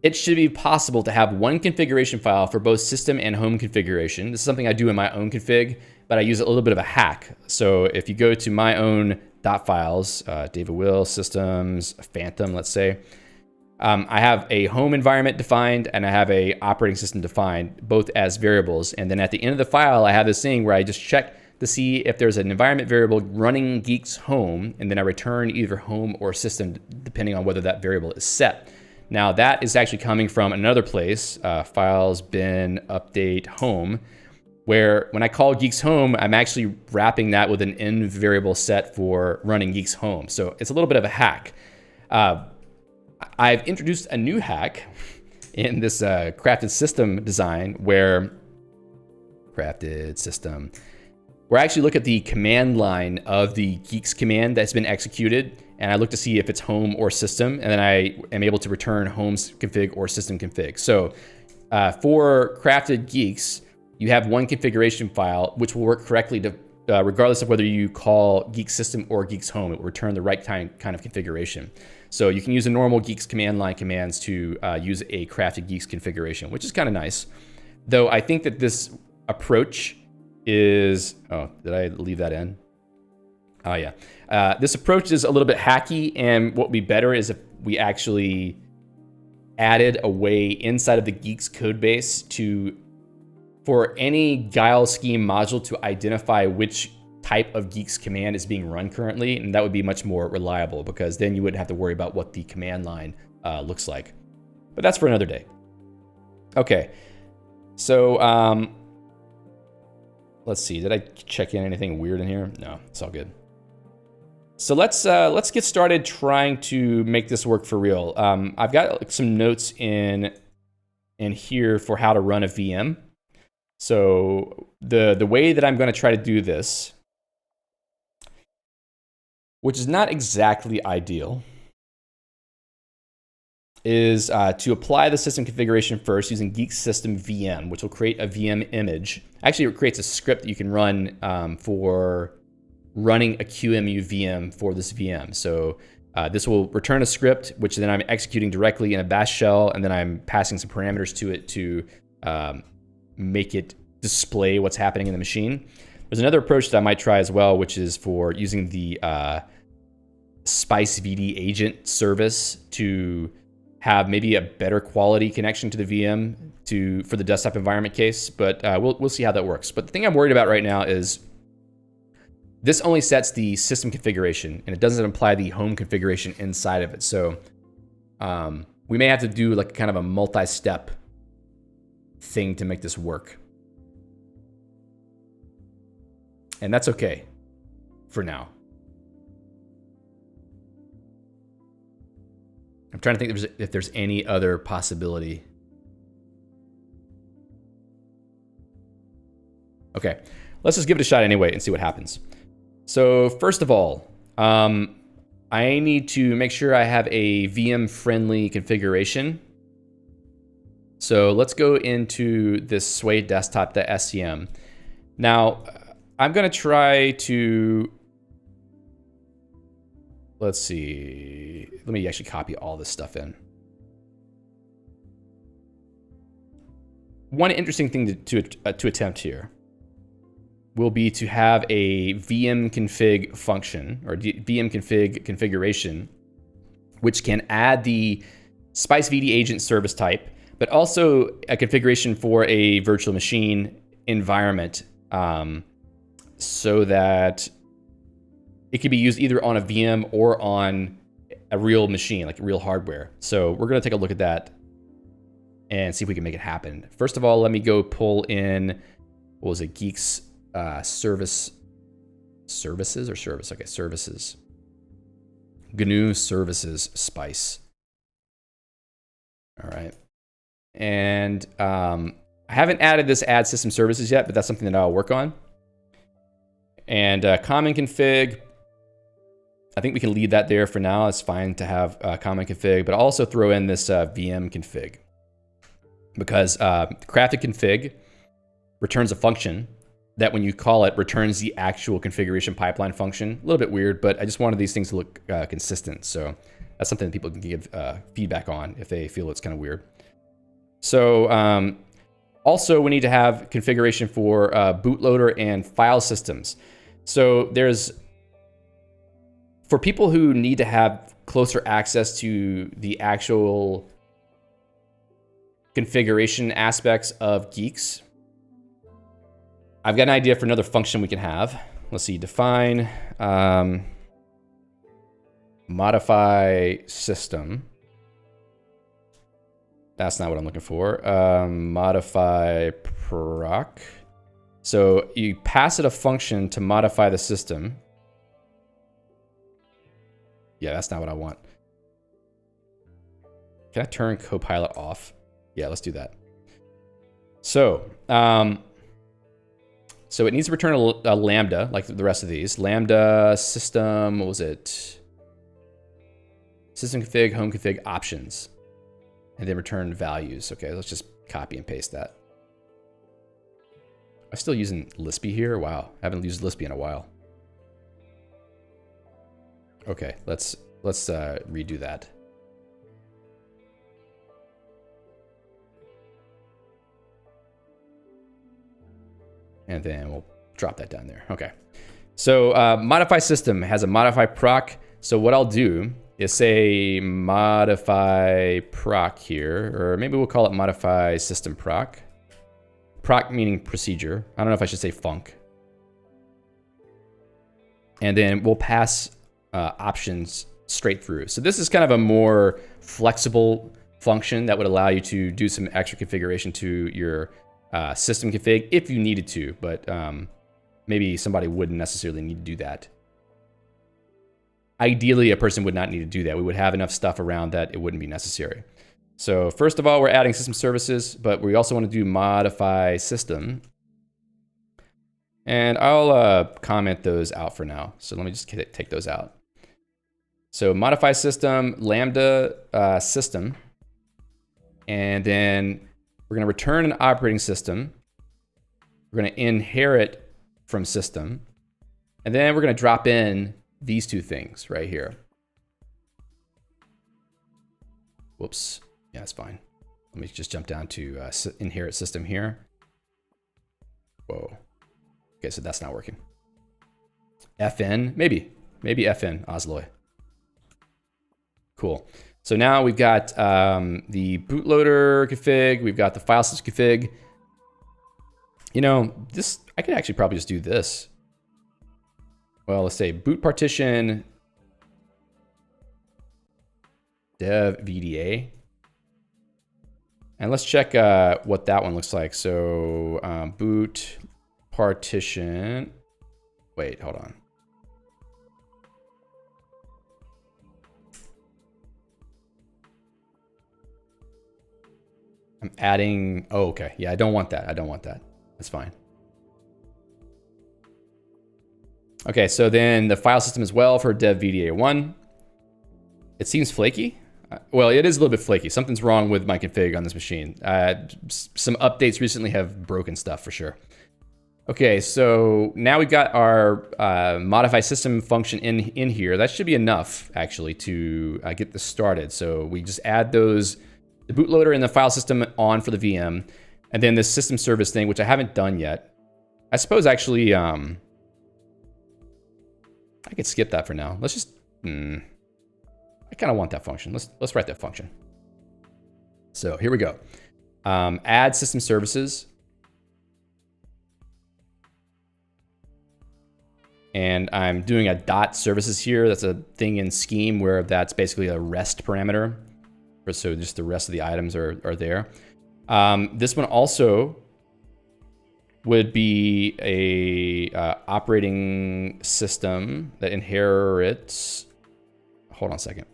it should be possible to have one configuration file for both system and home configuration. This is something I do in my own config, but I use a little bit of a hack. So if you go to my own .files, David Will, systems, Phantom, let's say, I have a home environment defined and I have a operating system defined, both as variables. And then at the end of the file, I have this thing where I just check to see if there's an environment variable running Guix home, and then I return either home or system, depending on whether that variable is set. Now that is actually coming from another place, files, bin, update, home, where when I call Guix home, I'm actually wrapping that with an env variable set for running Guix home. So it's a little bit of a hack. I've introduced a new hack in this crafted system design where I actually look at the command line of the Guix command that's been executed, and I look to see if it's home or system, and then I am able to return home config or system config. So for crafted Guix, you have one configuration file which will work correctly to, regardless of whether you call Guix system or Guix home. It will return the right kind of configuration. So you can use a normal Guix command line commands to use a crafted Guix configuration, which is kind of nice. Though I think that this approach is, oh, did I leave that in? Oh yeah. This approach is a little bit hacky, and what would be better is if we actually added a way inside of the Guix code base for any Guile scheme module to identify which type of Guix command is being run currently, and that would be much more reliable because then you wouldn't have to worry about what the command line looks like. But that's for another day. Okay, so let's see. Did I check in anything weird in here? No, it's all good. So let's get started trying to make this work for real. I've got some notes in here for how to run a VM. So the way that I'm going to try to do this, which is not exactly ideal, is to apply the system configuration first using Guix system VM, which will create a VM image. Actually, it creates a script that you can run for running a QEMU VM for this VM. So this will return a script, which then I'm executing directly in a bash shell, and then I'm passing some parameters to it to make it display what's happening in the machine. There's another approach that I might try as well, which is for using the Spice VD agent service to have maybe a better quality connection to the VM for the desktop environment case, but we'll see how that works. But the thing I'm worried about right now is this only sets the system configuration, and it doesn't apply the home configuration inside of it. So we may have to do like kind of a multi-step thing to make this work. And that's okay for now. I'm trying to think if there's any other possibility. Okay, let's just give it a shot anyway and see what happens. So first of all, I need to make sure I have a VM-friendly configuration. So let's go into this Sway desktop.scm. Now, I'm gonna try to, let's see, let me actually copy all this stuff in. One interesting thing to attempt here will be to have a VM config function or VM config configuration, which can add the SpiceVD agent service type, but also a configuration for a virtual machine environment, so that it can be used either on a VM or on a real machine, like real hardware. So we're gonna take a look at that and see if we can make it happen. First of all, let me go pull in, what was it, Guix services. GNU services spice. All right. And I haven't added this add system services yet, but that's something that I'll work on. And common config, I think we can leave that there for now. It's fine to have common config, but I'll also throw in this VM config, because crafted config returns a function that when you call it returns the actual configuration pipeline function. A little bit weird, but I just wanted these things to look consistent. So that's something that people can give feedback on if they feel it's kind of weird. So also we need to have configuration for bootloader and file systems. So for people who need to have closer access to the actual configuration aspects of Guix, I've got an idea for another function we can have. Let's see, define modify system. That's not what I'm looking for. Modify proc. So you pass it a function to modify the system. Yeah, that's not what I want. Can I turn Copilot off? Yeah, let's do that. So, so it needs to return a lambda, like the rest of these. Lambda system, what was it? System config, home config, options. And then return values. Okay, let's just copy and paste that. I'm still using Lispy here. Wow, I haven't used Lispy in a while. Okay, let's redo that. And then we'll drop that down there. Okay. So modify system has a modify proc. So what I'll do is say modify proc here, or maybe we'll call it modify system proc. Proc meaning procedure. I don't know if I should say func. And then we'll pass options straight through. So this is kind of a more flexible function that would allow you to do some extra configuration to your system config if you needed to, but maybe somebody wouldn't necessarily need to do that. Ideally, a person would not need to do that. We would have enough stuff around that it wouldn't be necessary. So first of all, we're adding system services, but we also want to do modify system. And I'll comment those out for now. So let me just take those out. So modify system, lambda system, and then we're going to return an operating system. We're going to inherit from system. And then we're going to drop in these two things right here. Whoops. Yeah, that's fine. Let me just jump down to inherit system here. Whoa. Okay, so that's not working. FN, maybe FN, Osloy. Cool. So now we've got the bootloader config, we've got the file system config. You know, this, I could actually probably just do this. Well, let's say boot partition dev VDA. And let's check what that one looks like. So boot partition, wait, hold on. I'm adding, oh, okay. Yeah, I don't want that. I don't want that. That's fine. Okay, so then the file system as well for dev VDA1. It seems flaky. Well, it is a little bit flaky. Something's wrong with my config on this machine. Some updates recently have broken stuff for sure. Okay, so now we've got our modify system function in here. That should be enough actually to get this started. So we just add those, the bootloader and the file system on for the VM, and then this system service thing, which I haven't done yet. I suppose actually, I could skip that for now. Let's just, I kind of want that function. Let's write that function. So here we go. Add system services. And I'm doing a dot services here. That's a thing in Scheme where that's basically a rest parameter. So just the rest of the items are there. This one also would be a operating system that inherits, hold on a second.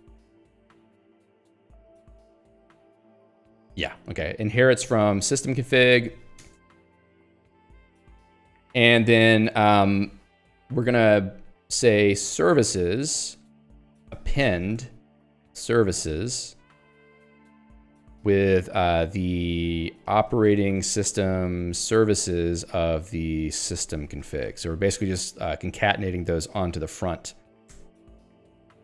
Yeah, okay, inherits from system config. And then we're gonna say services, append services with the operating system services of the system config. So we're basically just concatenating those onto the front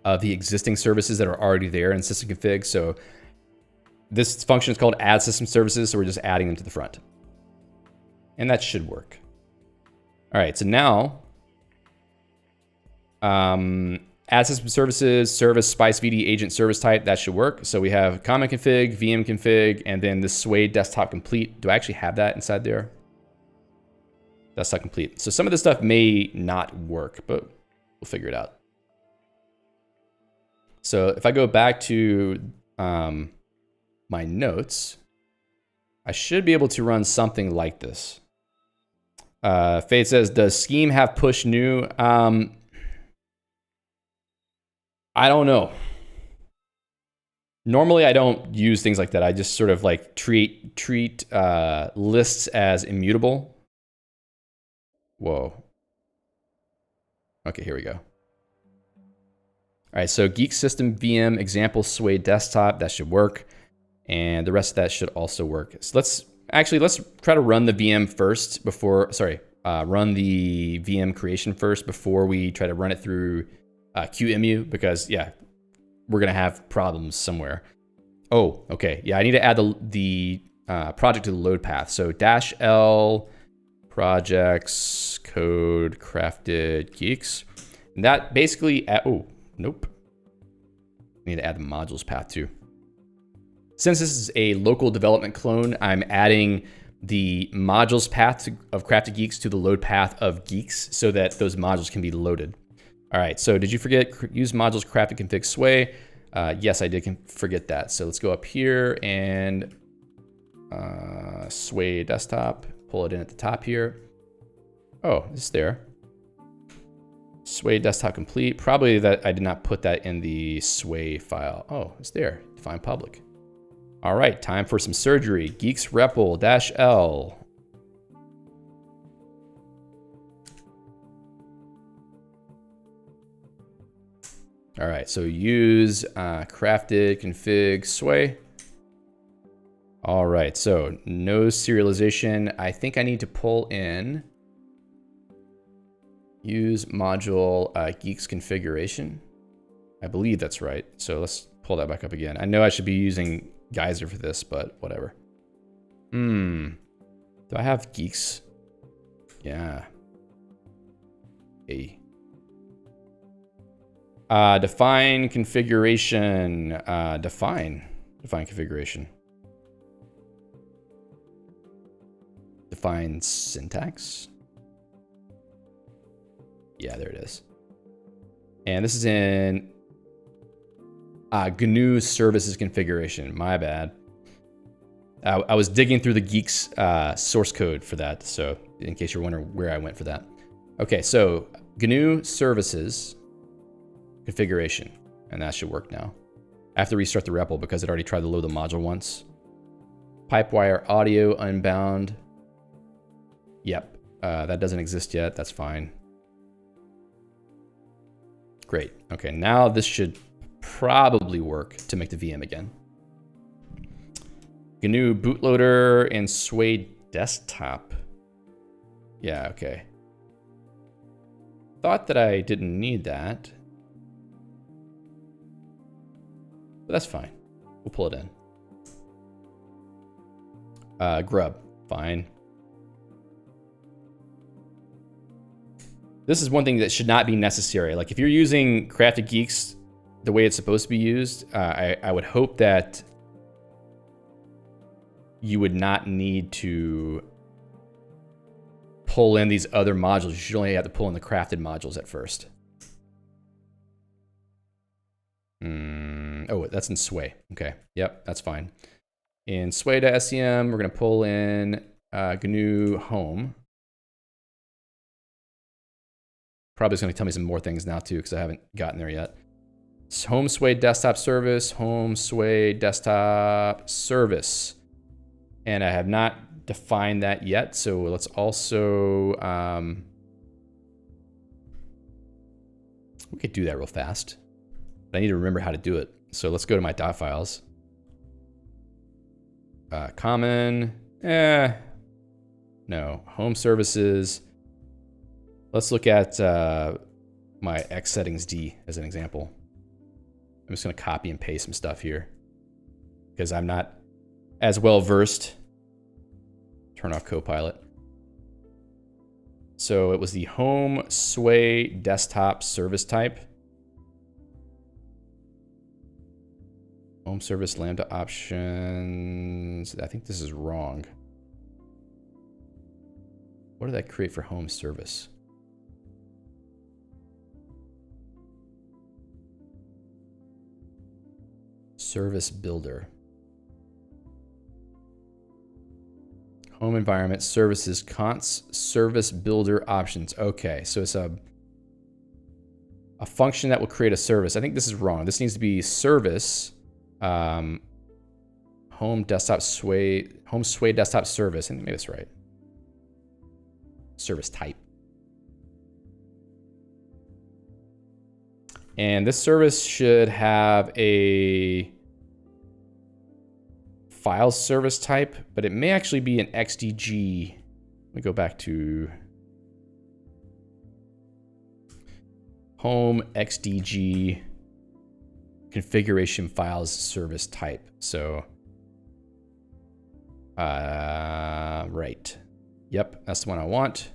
of the existing services that are already there in system config. So this function is called add system services, so we're just adding them to the front. And that should work. All right, so now, add system services, service, spice, VD, agent, service type, that should work. So we have common config, VM config, and then the Sway desktop complete. Do I actually have that inside there? Desktop complete. So some of this stuff may not work, but we'll figure it out. So if I go back to my notes, I should be able to run something like this. Fade says, does Scheme have push new? I don't know. Normally, I don't use things like that. I just sort of like treat lists as immutable. Whoa. Okay, here we go. All right, so Guix system VM example Sway desktop, that should work. And the rest of that should also work. So let's try to run the VM first before, run the VM creation first before we try to run it through QEMU, because yeah, we're gonna have problems somewhere. Oh, okay, yeah, I need to add the project to the load path. So -L projects code crafted Guix, and that basically oh nope, I need to add the modules path too. Since this is a local development clone, I'm adding the modules path of crafted Guix to the load path of Guix so that those modules can be loaded. All right, so did you forget use modules crafted config Sway? Yes, I did forget that. So let's go up here and Sway desktop, pull it in at the top here. Oh, it's there. Sway desktop complete. Probably that I did not put that in the Sway file. Oh, it's there, define public. All right, time for some surgery. Guix REPL -L. All right, so use crafted config Sway. All right, so no serialization. I think I need to pull in use module Guix configuration. I believe that's right. So let's pull that back up again. I know I should be using Geyser for this, but whatever. Do I have Guix? Yeah. Hey. Define configuration. Define configuration. Define syntax. Yeah, there it is. And this is in GNU services configuration. My bad. I was digging through the Guix source code for that, so in case you're wondering where I went for that. Okay, so GNU services configuration, and that should work now. I have to restart the REPL because it already tried to load the module once. Pipewire audio unbound. Yep, that doesn't exist yet. That's fine. Great. Okay, now this should probably work to make the VM again. GNU bootloader and Sway desktop. Yeah, okay. Thought that I didn't need that. But that's fine. We'll pull it in. Grub, fine. This is one thing that should not be necessary. Like if you're using Crafted Guix the way it's supposed to be used, I would hope that you would not need to pull in these other modules. You should only have to pull in the crafted modules at first. Oh, that's in Sway. Okay, yep, that's fine. In Sway.sem, we're going to pull in GNU Home. Probably is going to tell me some more things now too, because I haven't gotten there yet. Home Sway Desktop Service, Home Sway Desktop Service. And I have not defined that yet, so let's also, we could do that real fast. But I need to remember how to do it. So let's go to my dot files. Common, no, home services. Let's look at my X settings D as an example. I'm just gonna copy and paste some stuff here because I'm not as well versed. Turn off Copilot. So it was the home Sway desktop service type. Home service Lambda options. I think this is wrong. What did I create for home service? Service builder. Home environment services const service builder options. Okay, so it's a function that will create a service. I think this is wrong. This needs to be service. Home desktop Sway, home Sway desktop service. I think maybe that's right. Service type. And this service should have a file service type, but it may actually be an XDG. Let me go back to home XDG configuration files service type. So, right. Yep, that's the one I want.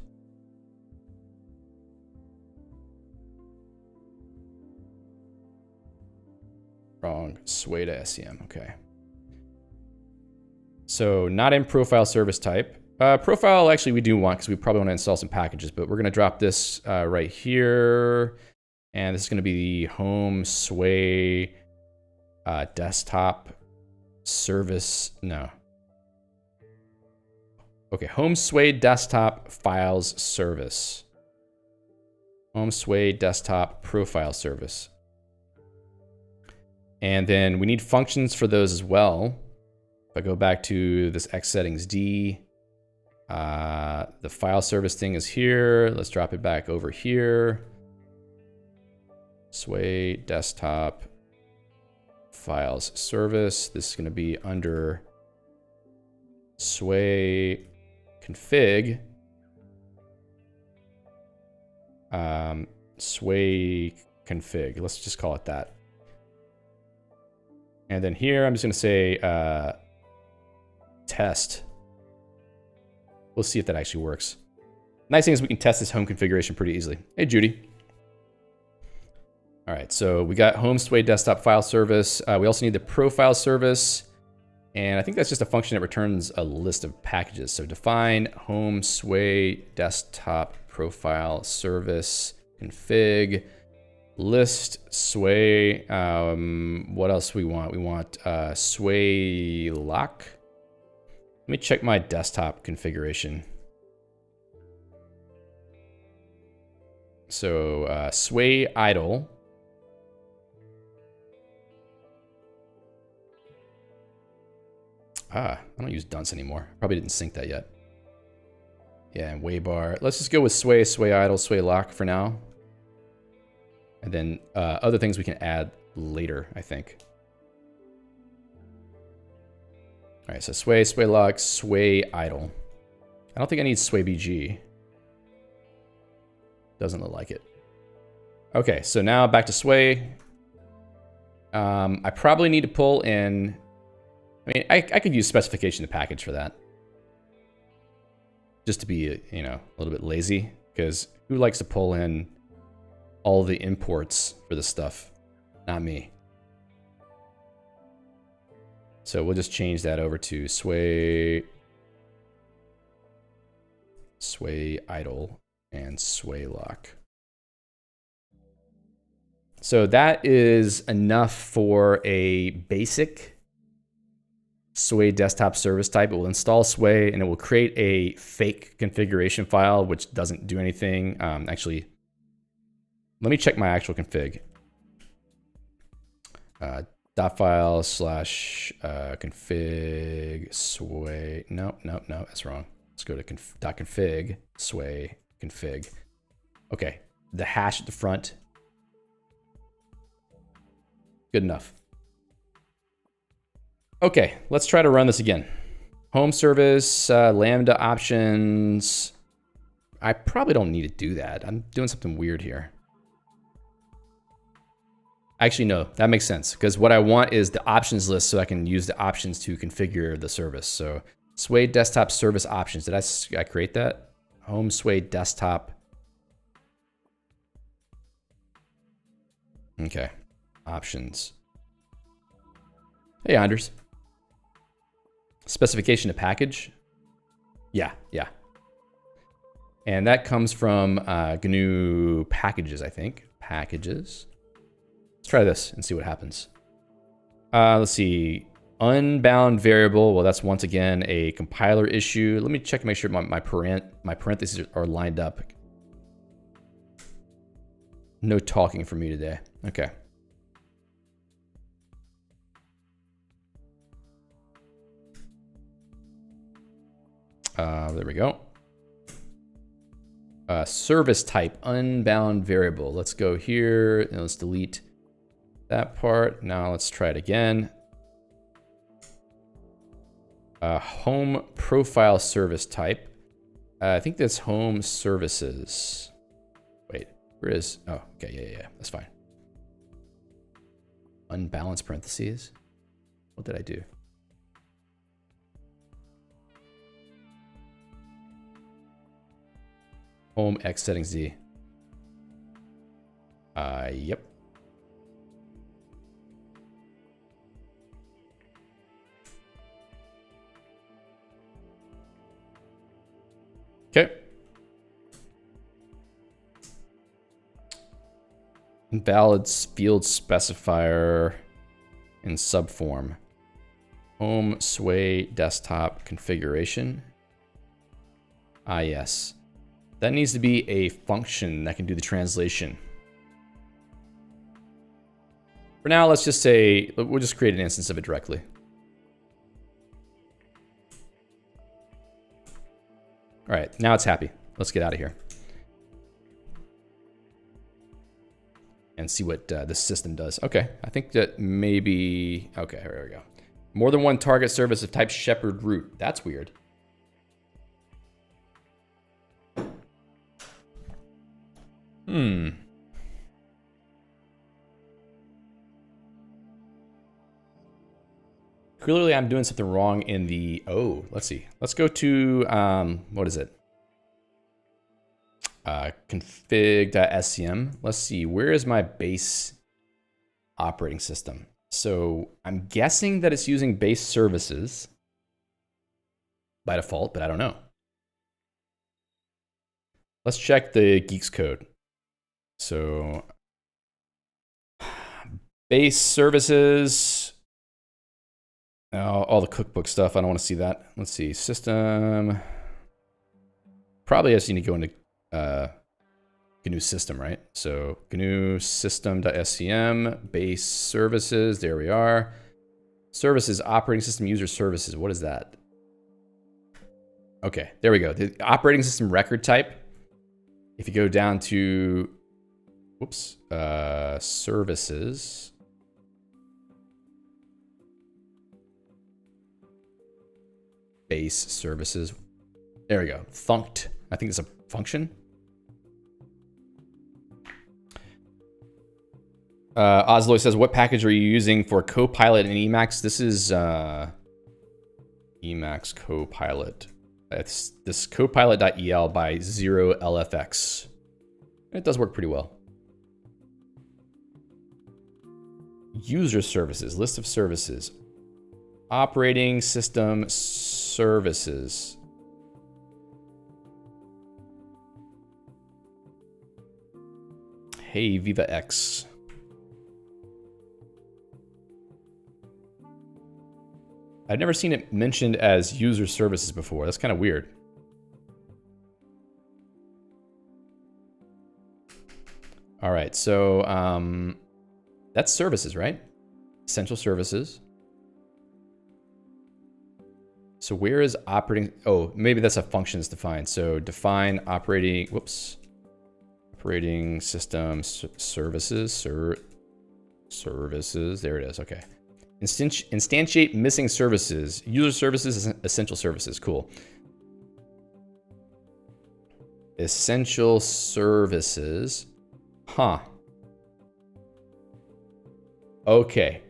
Wrong, Sway.sem, okay. So not in profile service type. Profile actually we do want because we probably want to install some packages, but we're gonna drop this right here. And this is gonna be the home Sway desktop service, no. Okay, home Sway desktop files service. Home Sway desktop profile service. And then we need functions for those as well. If I go back to this X settings D, the file service thing is here. Let's drop it back over here. Sway desktop files service. This is going to be under Sway config. Sway config. Let's just call it that. And then here, I'm just going to say test. We'll see if that actually works. Nice thing is we can test this home configuration pretty easily. Hey, Judy. All right, so we got home Sway desktop file service. We also need the profile service. And I think that's just a function that returns a list of packages. So define home Sway desktop profile service config. List Sway, what else we want? We want Sway lock. Let me check my desktop configuration. So Sway idle. I don't use dunce anymore. Probably didn't sync that yet. Yeah, and Waybar. Let's just go with Sway idle, Sway lock for now. And then other things we can add later, I think. All right, so sway, sway lock, sway idle. I don't think I need sway BG. Doesn't look like it. Okay, so now back to sway. I probably need to pull in. I mean, I could use specification to package for that. Just to be, you know, a little bit lazy, because who likes to pull in all the imports for this stuff? Not me. So we'll just change that over to sway, sway idle, and sway lock. So that is enough for a basic sway desktop service type. It will install sway and it will create a fake configuration file, which doesn't do anything. Actually, let me check my actual config. Dot file slash config sway. No, that's wrong. Let's go to dot config sway config. Okay, the hash at the front. Good enough. Okay, let's try to run this again. Home service, Lambda options. I probably don't need to do that. I'm doing something weird here. Actually, no, that makes sense, because what I want is the options list so I can use the options to configure the service. So sway desktop service options. Did I create that? Home sway desktop. Okay, options. Hey, Anders. Specification to package. Yeah. And that comes from GNU packages, I think. Packages. Let's try this and see what happens. Let's see. Unbound variable. Well, that's once again a compiler issue. Let me check to make sure my parentheses are lined up. No talking for me today. Okay. There we go. Service type, unbound variable. Let's go here and let's delete that part. Now let's try it again. Home profile service type. I think that's home services. Wait, where is? Oh, okay, yeah, that's fine. Unbalanced parentheses. What did I do? Home X settings Z. Yep. Okay. Invalid field specifier in subform. Home sway desktop configuration. Yes. That needs to be a function that can do the translation. For now, let's just say, we'll just create an instance of it directly. All right, now it's happy. Let's get out of here. And see what the system does. Okay, I think that maybe, okay, here we go. More than one target service of type shepherd root. That's weird. Clearly I'm doing something wrong in the, let's see. Let's go to, what is it? Config.scm. Let's see, where is my base operating system? So I'm guessing that it's using base services by default, but I don't know. Let's check the Guix code. So base services, all the cookbook stuff. I don't want to see that. Let's see, system. Probably I just need to go into GNU system, right? So GNU system.scm, base services, there we are. Services, operating system user services, what is that? Okay, there we go. The operating system record type. If you go down to, whoops, services. Base services. There we go. Funct. I think it's a function. Oslo says, what package are you using for Copilot and Emacs? This is Emacs Copilot. It's this copilot.el by 0LFX. It does work pretty well. User services, list of services. Operating system services. Hey, Viva X. I've never seen it mentioned as user services before. That's kind of weird. All right, so that's services, right? Essential services. So where is operating? Oh, maybe that's a function that's defined. So define operating, whoops. Operating system services, services, there it is, okay. Instantiate missing services. User services, essential services, cool. Essential services, huh. Okay.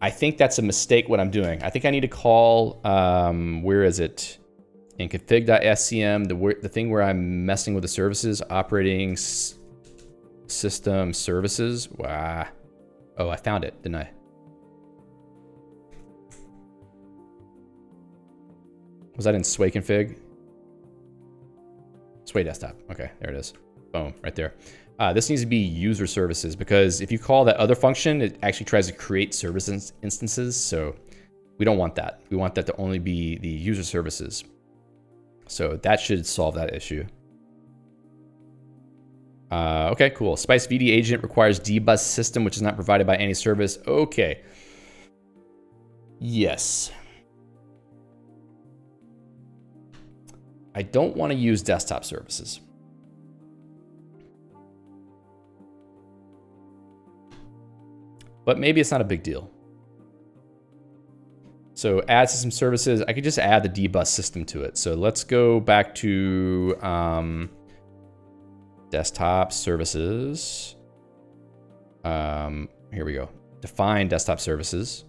I think that's a mistake what I'm doing. I think I need to call, where is it? In config.scm, the thing where I'm messing with the services, operating system services. Wow. Oh, I found it, didn't I? Was that in sway config? Sway desktop. Okay, there it is. Boom, right there. This needs to be user services because if you call that other function, it actually tries to create service instances. So we don't want that. We want that to only be the user services. So that should solve that issue. Okay, cool. Spice VD agent requires dbus system, which is not provided by any service. Okay. Yes. I don't want to use desktop services. But maybe it's not a big deal. So add system services, I could just add the dbus system to it. So let's go back to desktop services. Here we go. Define desktop services.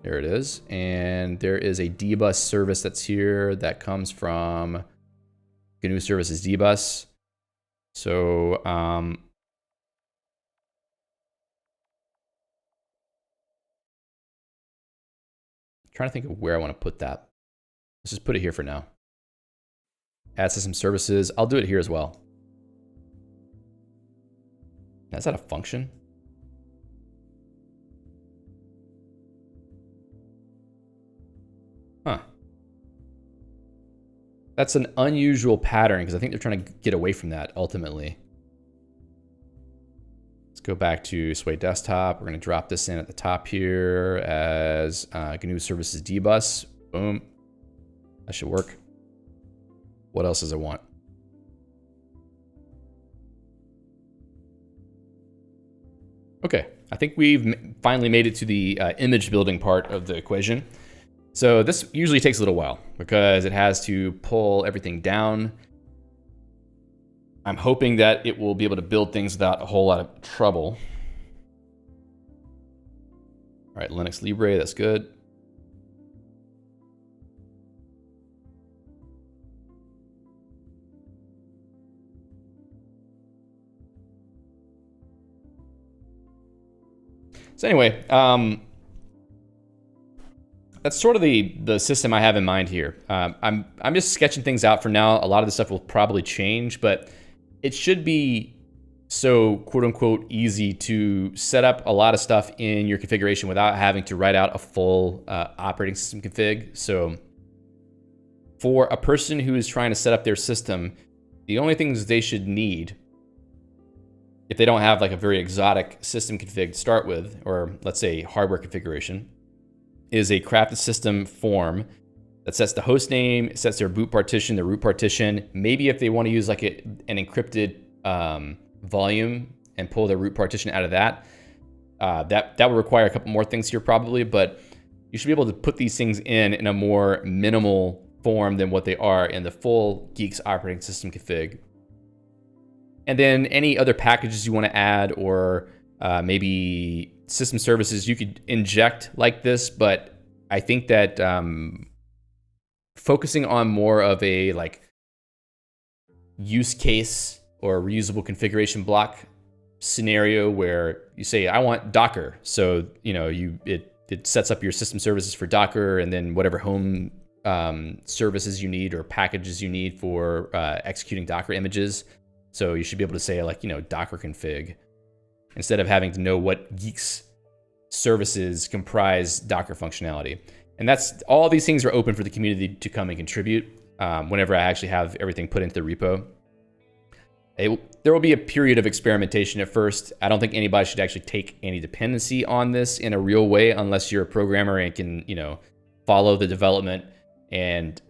There it is. And there is a dbus service that's here that comes from GNU services dbus. So trying to think of where I want to put that. Let's just put it here for now. Add system services. I'll do it here as well. Now, is that a function? Huh. That's an unusual pattern because I think they're trying to get away from that ultimately. Go back to Sway Desktop. We're going to drop this in at the top here as GNU Services dbus. Boom. That should work. What else does it want? Okay, I think we've finally made it to the image building part of the equation. So this usually takes a little while because it has to pull everything down. I'm hoping that it will be able to build things without a whole lot of trouble. All right, Linux Libre, that's good. So anyway, that's sort of the system I have in mind here. I'm just sketching things out for now. A lot of the stuff will probably change, but it should be so quote unquote easy to set up a lot of stuff in your configuration without having to write out a full operating system config. So for a person who is trying to set up their system, the only things they should need, if they don't have like a very exotic system config to start with, or let's say hardware configuration, is a crafted system form that sets the host name, sets their boot partition, their root partition. Maybe if they want to use like an encrypted volume and pull the root partition out of that. That will require a couple more things here probably, but you should be able to put these things in a more minimal form than what they are in the full Guix operating system config. And then any other packages you want to add, or maybe system services you could inject like this, but I think that focusing on more of a like use case or reusable configuration block scenario where you say, I want Docker. So, it sets up your system services for Docker, and then whatever home services you need or packages you need for executing Docker images. So you should be able to say like, Docker config, instead of having to know what Guix services comprise Docker functionality. And that's all these things are open for the community to come and contribute whenever I actually have everything put into the repo. There will be a period of experimentation at first. I don't think anybody should actually take any dependency on this in a real way unless you're a programmer and can, follow the development and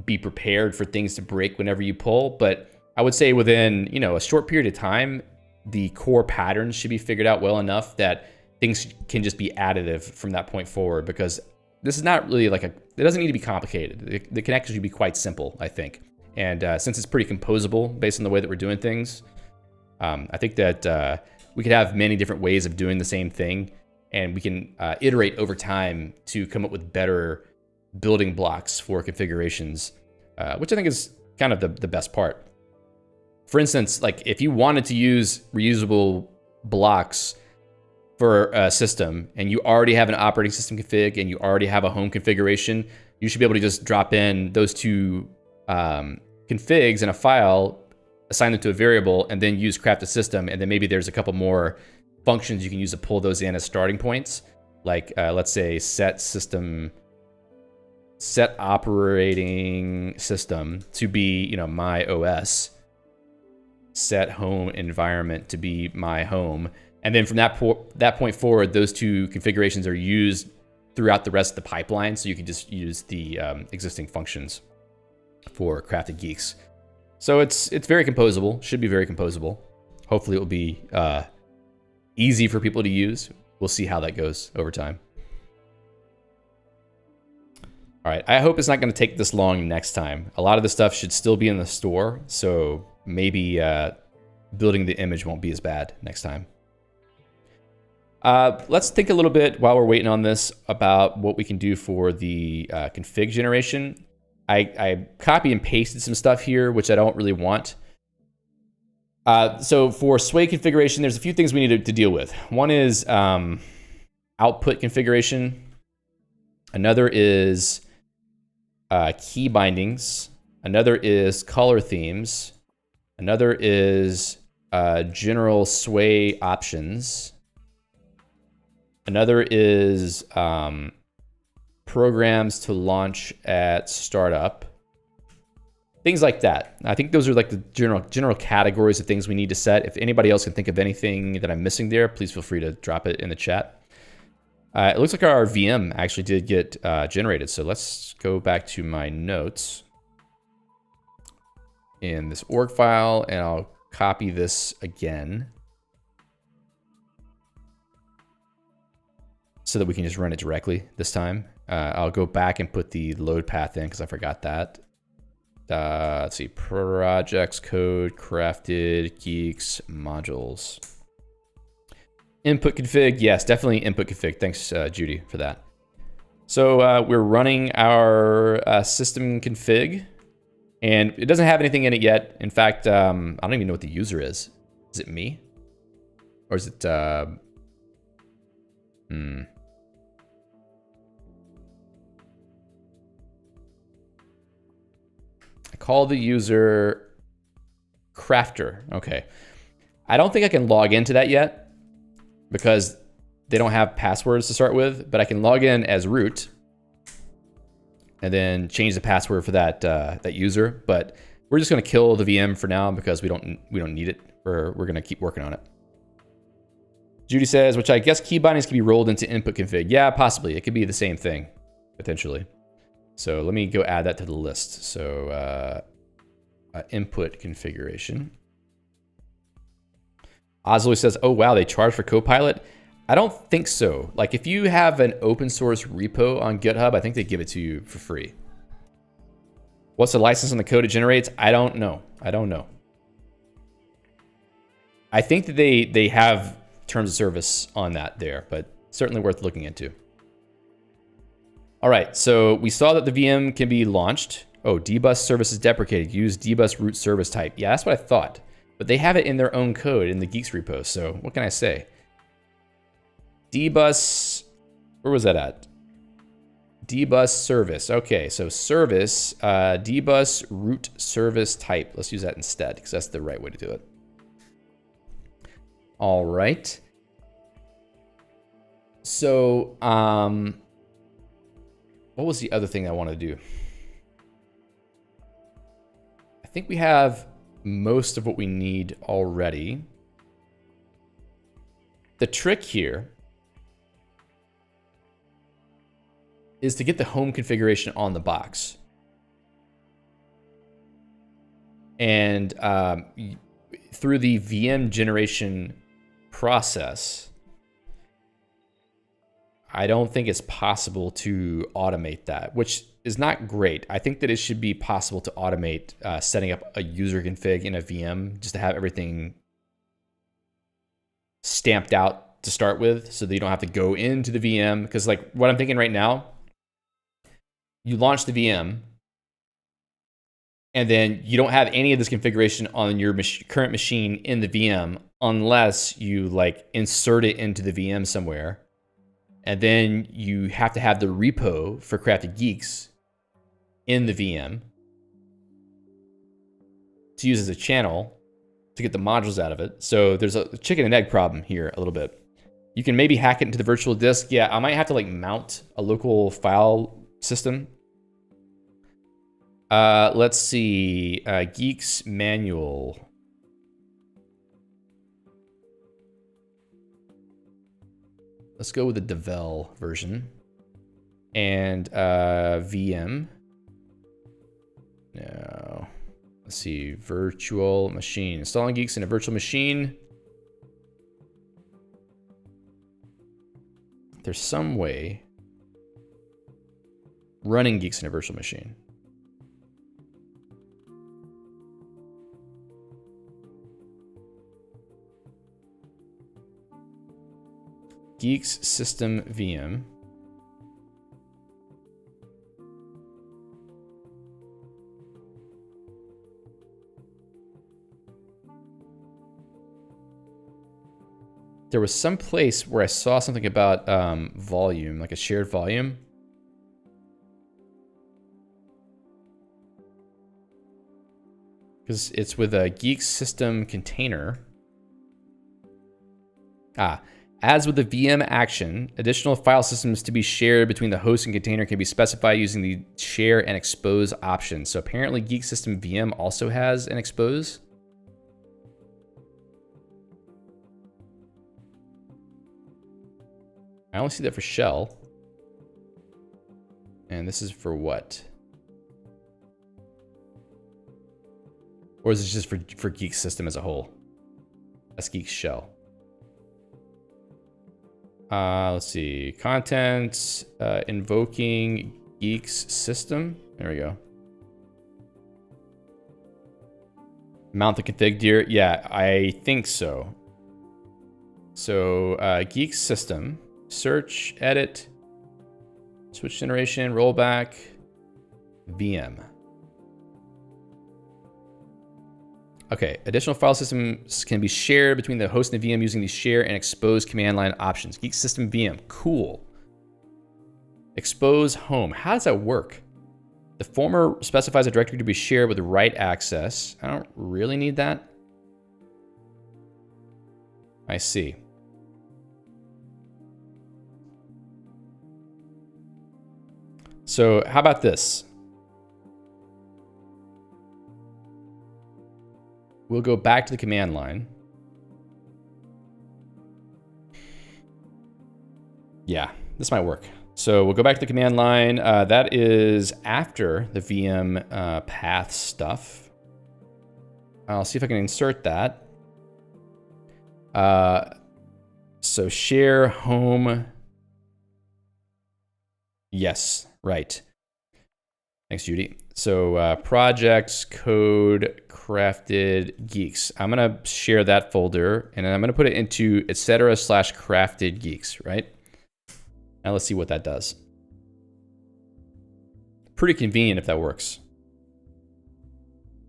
be prepared for things to break whenever you pull. But I would say within, a short period of time, the core patterns should be figured out well enough that things can just be additive from that point forward, because this is not really like it doesn't need to be complicated. The connection should be quite simple, I think. And since it's pretty composable based on the way that we're doing things, I think that we could have many different ways of doing the same thing, and we can iterate over time to come up with better building blocks for configurations, which I think is kind of the best part. For instance, like if you wanted to use reusable blocks for a system and you already have an operating system config and you already have a home configuration, you should be able to just drop in those two configs in a file, assign them to a variable, and then use craft a system. And then maybe there's a couple more functions you can use to pull those in as starting points. Like let's say set operating system to be, my OS, set home environment to be my home. And then from that point forward, those two configurations are used throughout the rest of the pipeline. So you can just use the existing functions for crafted Guix. So it's very composable, should be very composable. Hopefully it will be easy for people to use. We'll see how that goes over time. All right, I hope it's not going to take this long next time. A lot of the stuff should still be in the store, so maybe building the image won't be as bad next time. Let's think a little bit while we're waiting on this about what we can do for the config generation. I copy and pasted some stuff here, which I don't really want. So for sway configuration, there's a few things we need to deal with. One is output configuration. Another is key bindings. Another is color themes. Another is general sway options. Another is programs to launch at startup. Things like that. I think those are like the general categories of things we need to set. If anybody else can think of anything that I'm missing there, please feel free to drop it in the chat. It looks like our VM actually did get generated. So let's go back to my notes in this org file, and I'll copy this again so that we can just run it directly this time. I'll go back and put the load path in because I forgot that. Let's see, projects, code, crafted, Guix, modules. Input config, yes, definitely input config. Thanks, Judy, for that. So we're running our system config, and it doesn't have anything in it yet. In fact, I don't even know what the user is. Is it me? Or is it... I call the user crafter. Okay. I don't think I can log into that yet because they don't have passwords to start with, but I can log in as root and then change the password for that user. But we're just going to kill the VM for now because we don't need it. We're going to keep working on it. Judy says, which I guess key bindings can be rolled into input config. Yeah, possibly. It could be the same thing, potentially. So let me go add that to the list. So input configuration. Ozily says, oh, wow, they charge for Copilot. I don't think so. Like if you have an open source repo on GitHub, I think they give it to you for free. What's the license on the code it generates? I don't know. I don't know. I think that they have terms of service on that there, but certainly worth looking into. All right, so we saw that the VM can be launched. Oh, dbus service is deprecated. Use dbus root service type. Yeah, that's what I thought. But they have it in their own code in the Guix repo, so what can I say? Dbus, where was that at? Dbus service. Okay, so service, dbus root service type. Let's use that instead because that's the right way to do it. All right. So, what was the other thing I wanted to do? I think we have most of what we need already. The trick here is to get the home configuration on the box. And through the VM generation process, I don't think it's possible to automate that, which is not great. I think that it should be possible to automate setting up a user config in a VM just to have everything stamped out to start with so that you don't have to go into the VM. Because like what I'm thinking right now, you launch the VM and then you don't have any of this configuration on your current machine in the VM unless you like insert it into the VM somewhere. And then you have to have the repo for Crafted Geeks in the VM to use as a channel to get the modules out of it. So there's a chicken and egg problem here a little bit. You can maybe hack it into the virtual disk. Yeah, I might have to like mount a local file system. Let's see, Geeks manual. Let's go with the Devel version. And VM. No. Let's see, virtual machine. Installing Geeks in a virtual machine. There's some way running Geeks in a virtual machine. Geeks system VM. There was some place where I saw something about volume, like a shared volume. Because it's with a Geeks system container. As with the VM action, additional file systems to be shared between the host and container can be specified using the share and expose option. So apparently Geek System VM also has an expose. I only see that for shell. And this is for what? Or is it just for Geek System as a whole? That's Geek shell. Let's see, contents, invoking Geeks system. There we go. Mount the config dir. Yeah, I think so. So Geeks system, search, edit, switch generation, rollback, VM. Okay, additional file systems can be shared between the host and the VM using the share and expose command line options. Geek system VM, cool. Expose home, how does that work? The former specifies a directory to be shared with write access. I don't really need that. I see. So how about this? We'll go back to the command line. Yeah, this might work. So we'll go back to the command line. That is after the VM path stuff. I'll see if I can insert that. So share home. Yes, right. Thanks, Judy. So projects, code, crafted, geeks. I'm gonna share that folder and then I'm gonna put it into etc/crafted geeks, right? Now let's see what that does. Pretty convenient if that works.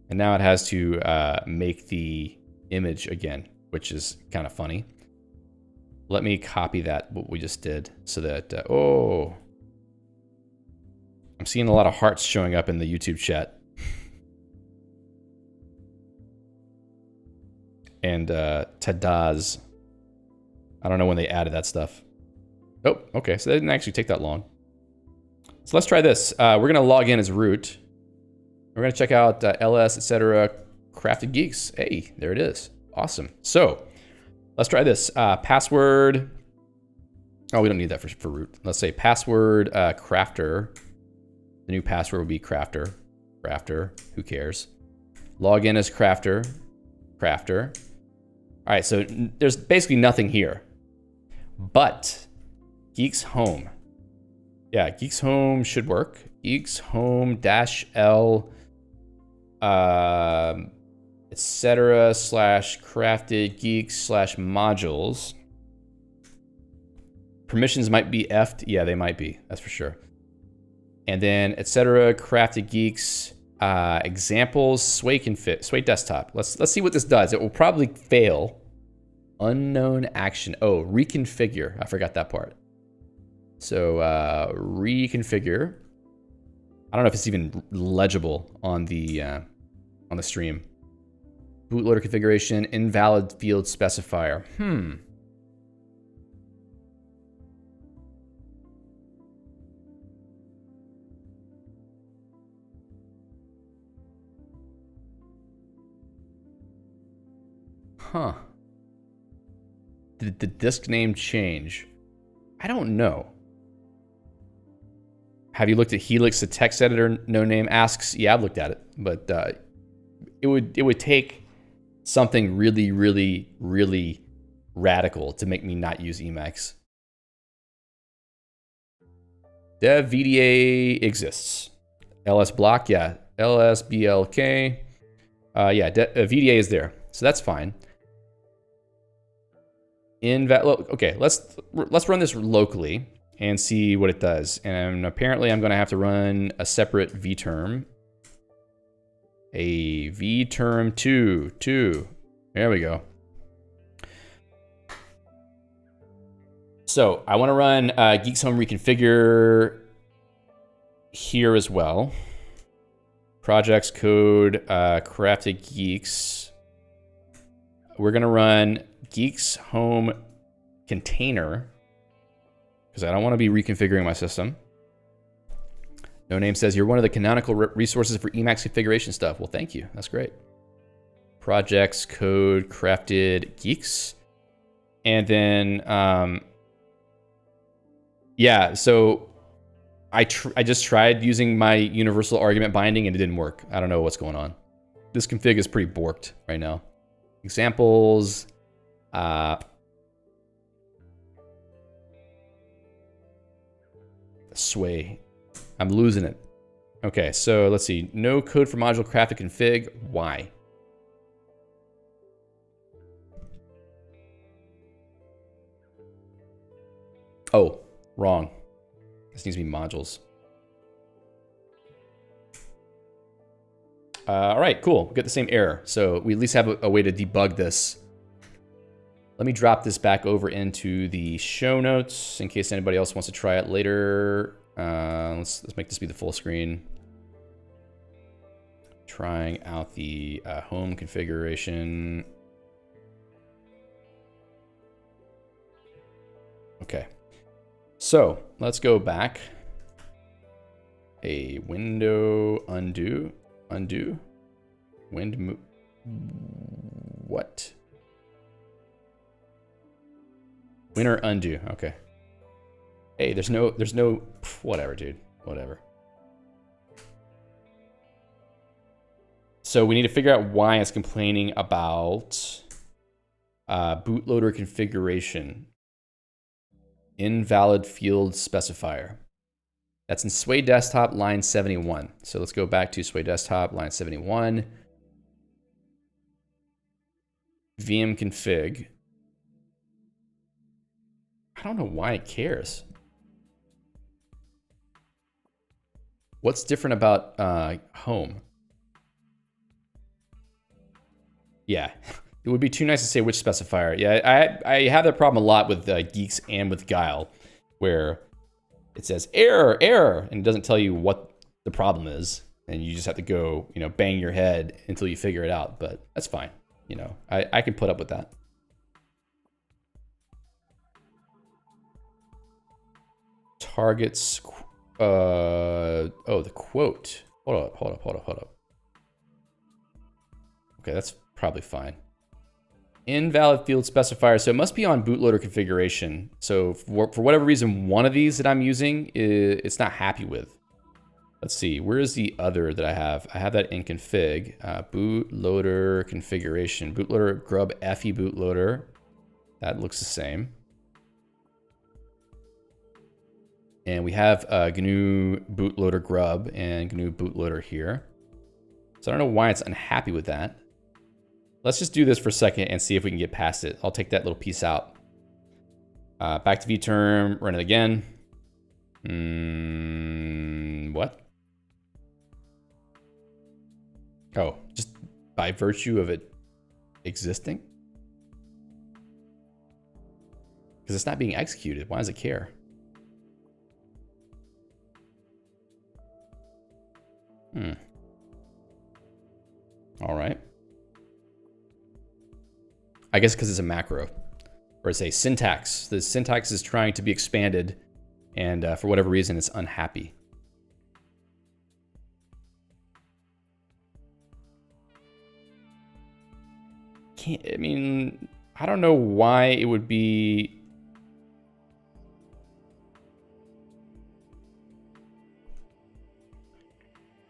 And now it has to make the image again, which is kind of funny. Let me copy that, what we just did, so that, oh. I'm seeing a lot of hearts showing up in the YouTube chat. And tadas. I don't know when they added that stuff. Oh, okay, so that didn't actually take that long. So let's try this. We're gonna log in as root. We're gonna check out ls, etc. crafted geeks. Hey, there it is. Awesome. So let's try this. Password. Oh, we don't need that for root. Let's say password crafter. The new password will be crafter. Crafter. Who cares? Log in as crafter. Crafter. All right, so there's basically nothing here. But Geeks Home. Yeah, Geeks Home should work. Geeks Home -L etc/crafted geeks/modules. Permissions might be effed. Yeah, they might be. That's for sure. And then etc/crafted geeks examples sway config sway desktop. Let's see what this does. It will probably fail. Unknown action. Oh, reconfigure. I forgot that part. So reconfigure. I don't know if it's even legible on the stream. Bootloader configuration, invalid field specifier. Huh. Did the disk name change? I don't know. Have you looked at Helix, the text editor? No name asks. Yeah, I've looked at it, but it would take something really, really, really radical to make me not use Emacs. Dev VDA exists. LS block, yeah. LSBLK. Yeah, VDA is there, so that's fine. Okay, let's run this locally and see what it does. And apparently I'm gonna have to run a separate vterm. A vterm 2. There we go. So I wanna run Geeks Home reconfigure here as well. Projects, code, crafted geeks. We're gonna run Geeks Home container, because I don't want to be reconfiguring my system. No name says you're one of the canonical resources for Emacs configuration stuff. Well, thank you. That's great. Projects, code, crafted geeks. And then, yeah, so I just tried using my universal argument binding and it didn't work. I don't know what's going on. This config is pretty borked right now. Examples. Sway. I'm losing it. Okay, so let's see. No code for module crafted config. Why? Oh, wrong. This needs to be modules. All right, cool. We get the same error. So we at least have a way to debug this. Let me drop this back over into the show notes in case anybody else wants to try it later. Let's make this be the full screen. Trying out the home configuration. Okay. So let's go back. A window undo. What? Winner undo. Okay. Hey, there's no whatever, dude. Whatever. So we need to figure out why it's complaining about Bootloader configuration. Invalid field specifier. That's in Sway Desktop, line 71. So let's go back to Sway Desktop, line 71. VM config. I don't know why it cares. What's different about home? Yeah, it would be too nice to say which specifier. Yeah, I have that problem a lot with Guix and with Guile, where it says error, error, and it doesn't tell you what the problem is, and you just have to go, you know, bang your head until you figure it out. But that's fine, you know, I can put up with that. Targets. Oh, the quote. Hold up. Okay, that's probably fine. Invalid field specifier. So it must be on bootloader configuration. So for whatever reason, one of these that I'm using, it's not happy with. Let's see, where is the other that I have? I have that in config. Bootloader configuration. Bootloader grub FE bootloader. That looks the same. And we have GNU bootloader grub and GNU bootloader here. So I don't know why it's unhappy with that. Let's just do this for a second and see if we can get past it. I'll take that little piece out. Back to vterm, run it again. What? Oh, just by virtue of it existing? Because it's not being executed. Why does it care? All right. I guess because it's a macro, or it's a syntax. The syntax is trying to be expanded, and for whatever reason, it's unhappy. I mean, I don't know why it would be.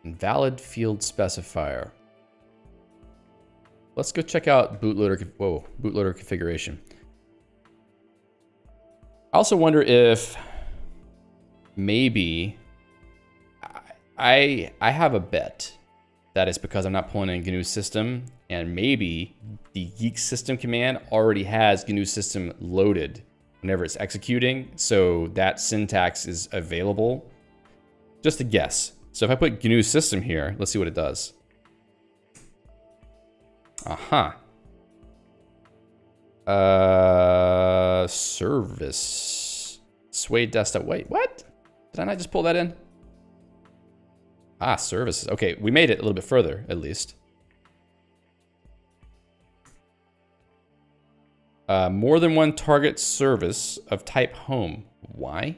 Invalid field specifier. Let's go check out bootloader configuration. I also wonder if maybe I have a bet that it's because I'm not pulling in GNU system, and maybe the Guix system command already has GNU system loaded whenever it's executing, so that syntax is available. Just a guess. So if I put GNU system here, let's see what it does. Aha. Service. Sway desktop. Wait, what? Did I not just pull that in? Ah, services. Okay, we made it a little bit further, at least. More than one target service of type home. Why?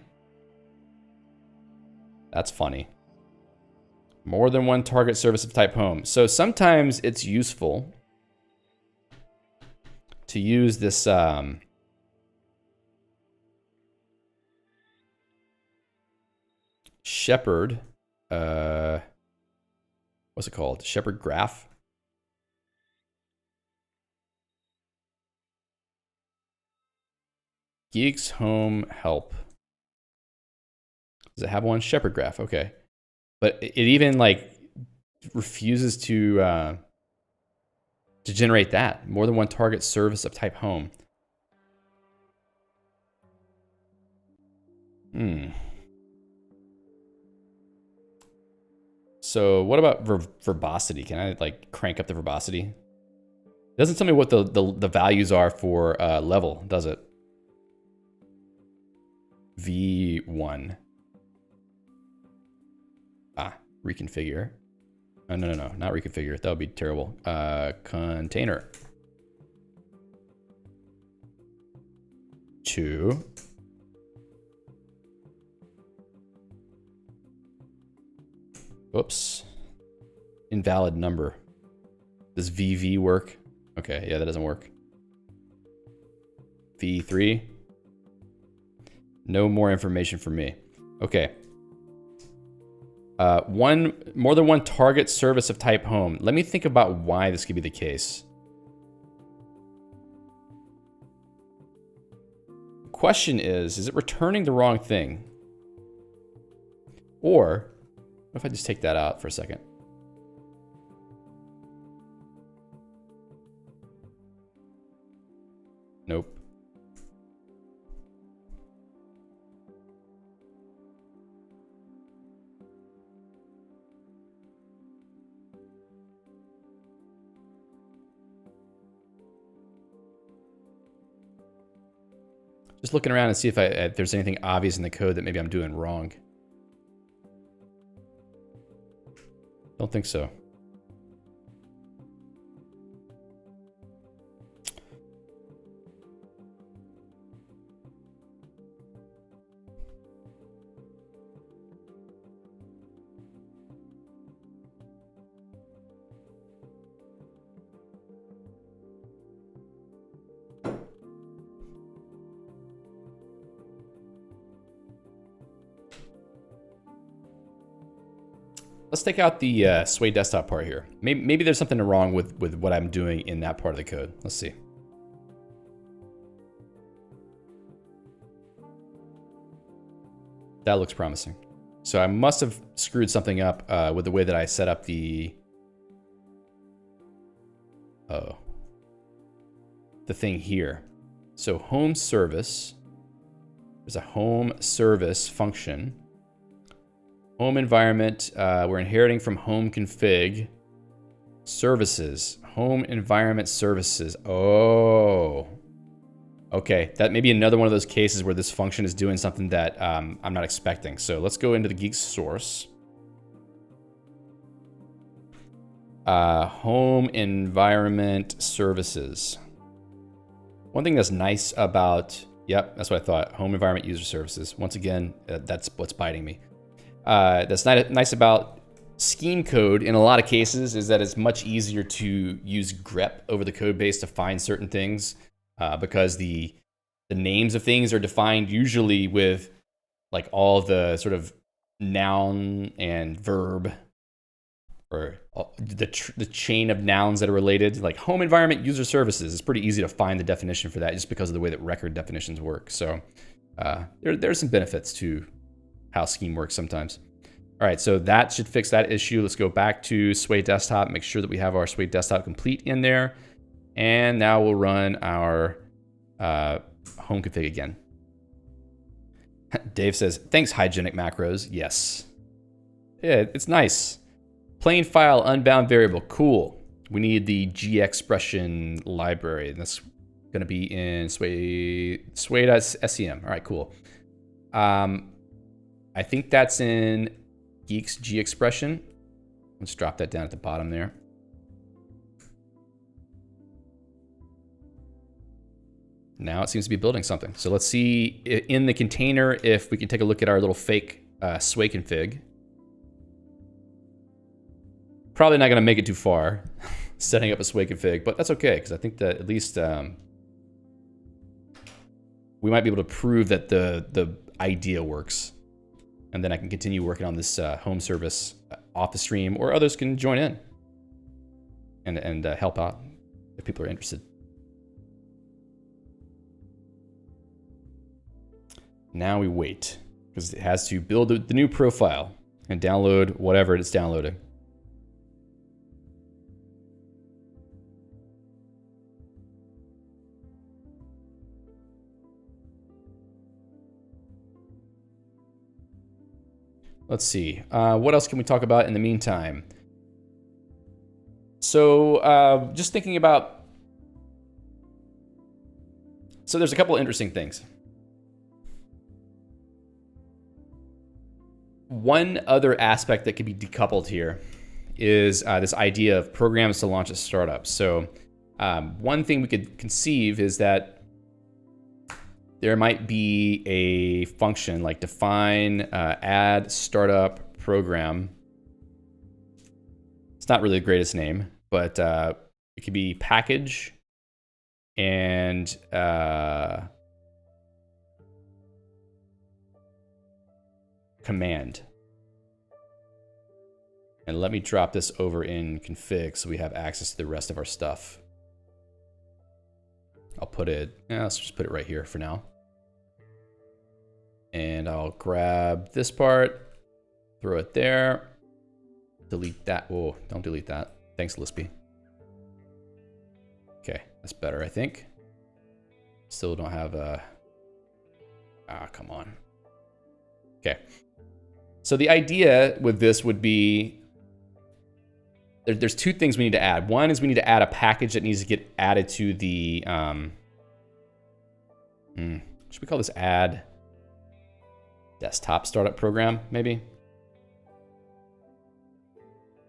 That's funny. More than one target service of type home. So sometimes it's useful to use this shepherd, what's it called? Shepherd graph. Guix home help. Does it have one? Shepherd graph, okay. But it even like refuses to generate that. More than one target service of type home. So what about verbosity? Can I like crank up the verbosity? It doesn't tell me what the values are for level, does it? V1. Ah, reconfigure. No, not reconfigure. That would be terrible. Container. 2. Oops. Invalid number. Does VV work? Okay, yeah, that doesn't work. V3. No more information for me. Okay. More than one target service of type home. Let me think about why this could be the case. question is it returning the wrong thing? Or, what if I just take that out for a second? Nope. Just looking around and see if there's anything obvious in the code that maybe I'm doing wrong. Don't think so. Let's take out the Sway desktop part here. Maybe there's something wrong with what I'm doing in that part of the code. Let's see. That looks promising. So I must have screwed something up with the way that I set up the thing here. So home service, there's a home service function. Home environment, we're inheriting from home config. Services, home environment services. Oh, okay. That may be another one of those cases where this function is doing something that I'm not expecting. So let's go into the Guix source. Home environment services. One thing that's nice about, yep, that's what I thought. Home environment user services. Once again, that's what's biting me. That's nice about scheme code in a lot of cases is that it's much easier to use grep over the code base to find certain things because the names of things are defined usually with like all the sort of noun and verb or the chain of nouns that are related. Like home environment user services, it's pretty easy to find the definition for that just because of the way that record definitions work. So there's some benefits to how scheme works sometimes. All right, so that should fix that issue. Let's go back to Sway desktop, make sure that we have our Sway desktop complete in there. And now we'll run our home config again. Dave says, thanks, hygienic macros. Yes. Yeah, it's nice. Plain file, unbound variable, cool. We need the G expression library. And that's gonna be in sway.sem. All right, cool. I think that's in Guix G expression. Let's drop that down at the bottom there. Now it seems to be building something. So let's see in the container if we can take a look at our little fake Sway config. Probably not going to make it too far setting up a Sway config, but that's okay because I think that at least we might be able to prove that the idea works. And then I can continue working on this home service off the stream, or others can join in and help out if people are interested. Now we wait, because it has to build the new profile and download whatever it's downloading. Let's see. What else can we talk about in the meantime? So just thinking about... So there's a couple of interesting things. One other aspect that could be decoupled here is this idea of programs to launch a startup. So one thing we could conceive is that there might be a function like define add startup program. It's not really the greatest name, but it could be package and command. And let me drop this over in config so we have access to the rest of our stuff. I'll put it, let's just put it right here for now. And I'll grab this part, throw it there, delete that. Oh, don't delete that. Thanks, Lispy. Okay, that's better, I think. Still don't have a... Ah, come on. Okay. So the idea with this would be, there's two things we need to add. One is we need to add a package that needs to get added to the, should we call this add desktop startup program, maybe?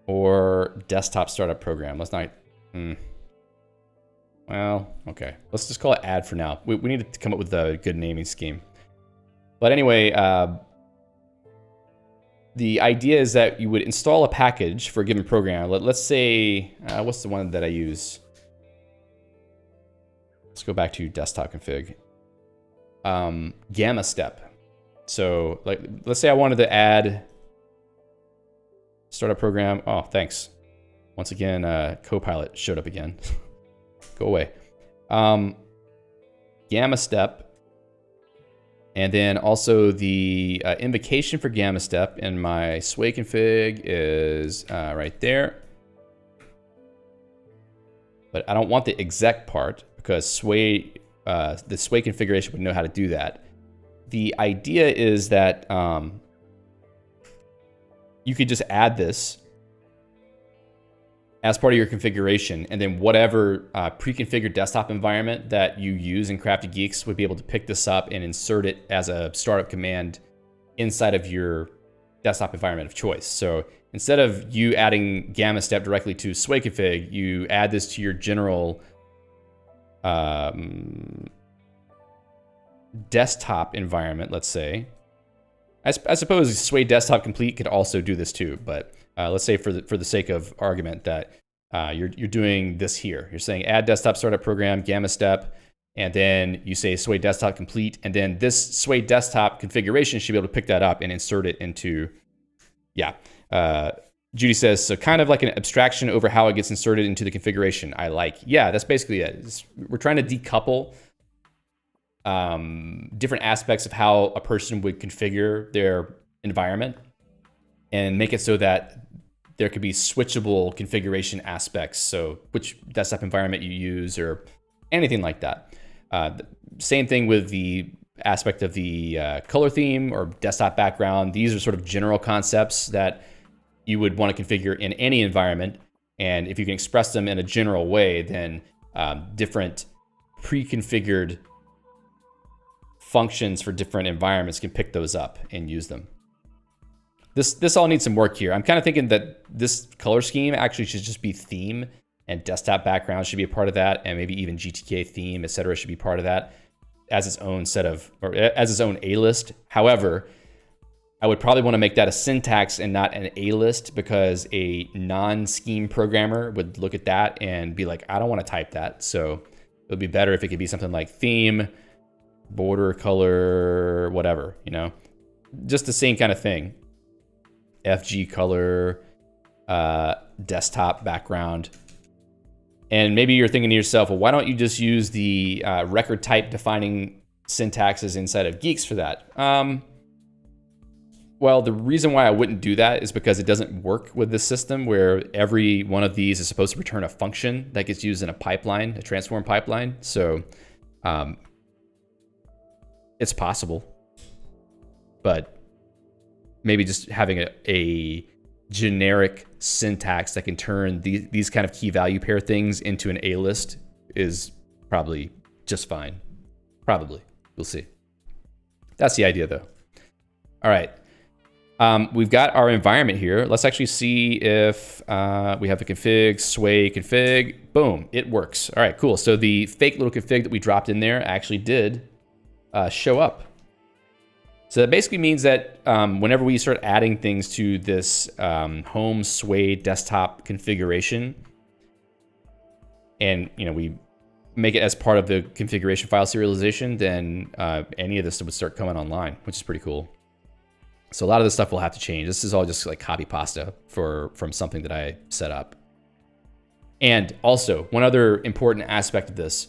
Or desktop startup program. Let's not, well, okay. Let's just call it add for now. We need to come up with a good naming scheme. But anyway, the idea is that you would install a package for a given program. Let's say, what's the one that I use? Let's go back to desktop config. Gamma step. So let's say I wanted to add startup program. Oh, thanks. Once again, Copilot showed up again. Go away. Gamma step. And then also the invocation for Gamma Step in my Sway config is right there. But I don't want the exec part because Sway, the Sway configuration would know how to do that. The idea is that you could just add this as part of your configuration, and then whatever pre-configured desktop environment that you use in Crafty Geeks would be able to pick this up and insert it as a startup command inside of your desktop environment of choice. So instead of you adding Gamma Step directly to Sway config, you add this to your general desktop environment, let's say. I suppose Sway Desktop Complete could also do this too, but let's say for the sake of argument that you're doing this here. You're saying add desktop startup program, Gamma Step, and then you say Sway Desktop Complete, and then this Sway Desktop configuration should be able to pick that up and insert it into, yeah. Judy says, so kind of like an abstraction over how it gets inserted into the configuration. I like, yeah, that's basically it. We're trying to decouple different aspects of how a person would configure their environment and make it so that there could be switchable configuration aspects. So which desktop environment you use or anything like that. Same thing with the aspect of the color theme or desktop background. These are sort of general concepts that you would want to configure in any environment. And if you can express them in a general way, then different pre-configured functions for different environments can pick those up and use them. This all needs some work here. I'm kind of thinking that this color scheme actually should just be theme, and desktop background should be a part of that, and maybe even GTK theme, etc. should be part of that as its own set of, or as its own A-list. However, I would probably want to make that a syntax and not an A-list, because a non-scheme programmer would look at that and be like, I don't want to type that. So it would be better if it could be something like theme, border color, whatever, you know, just the same kind of thing. FG color, desktop background. And maybe you're thinking to yourself, well, why don't you just use the record type defining syntaxes inside of Guix for that? Well, the reason why I wouldn't do that is because it doesn't work with this system where every one of these is supposed to return a function that gets used in a pipeline, a transform pipeline. So it's possible, but maybe just having a generic syntax that can turn these kind of key value pair things into an A-list is probably just fine. Probably. We'll see. That's the idea, though. All right. We've got our environment here. Let's actually see if we have the config, sway config. Boom, it works. All right, cool. So the fake little config that we dropped in there actually did show up. So that basically means that whenever we start adding things to this home sway desktop configuration, and we make it as part of the configuration file serialization, then any of this would start coming online, which is pretty cool. So a lot of this stuff will have to change. This is all just like copy pasta from something that I set up. And also, one other important aspect of this,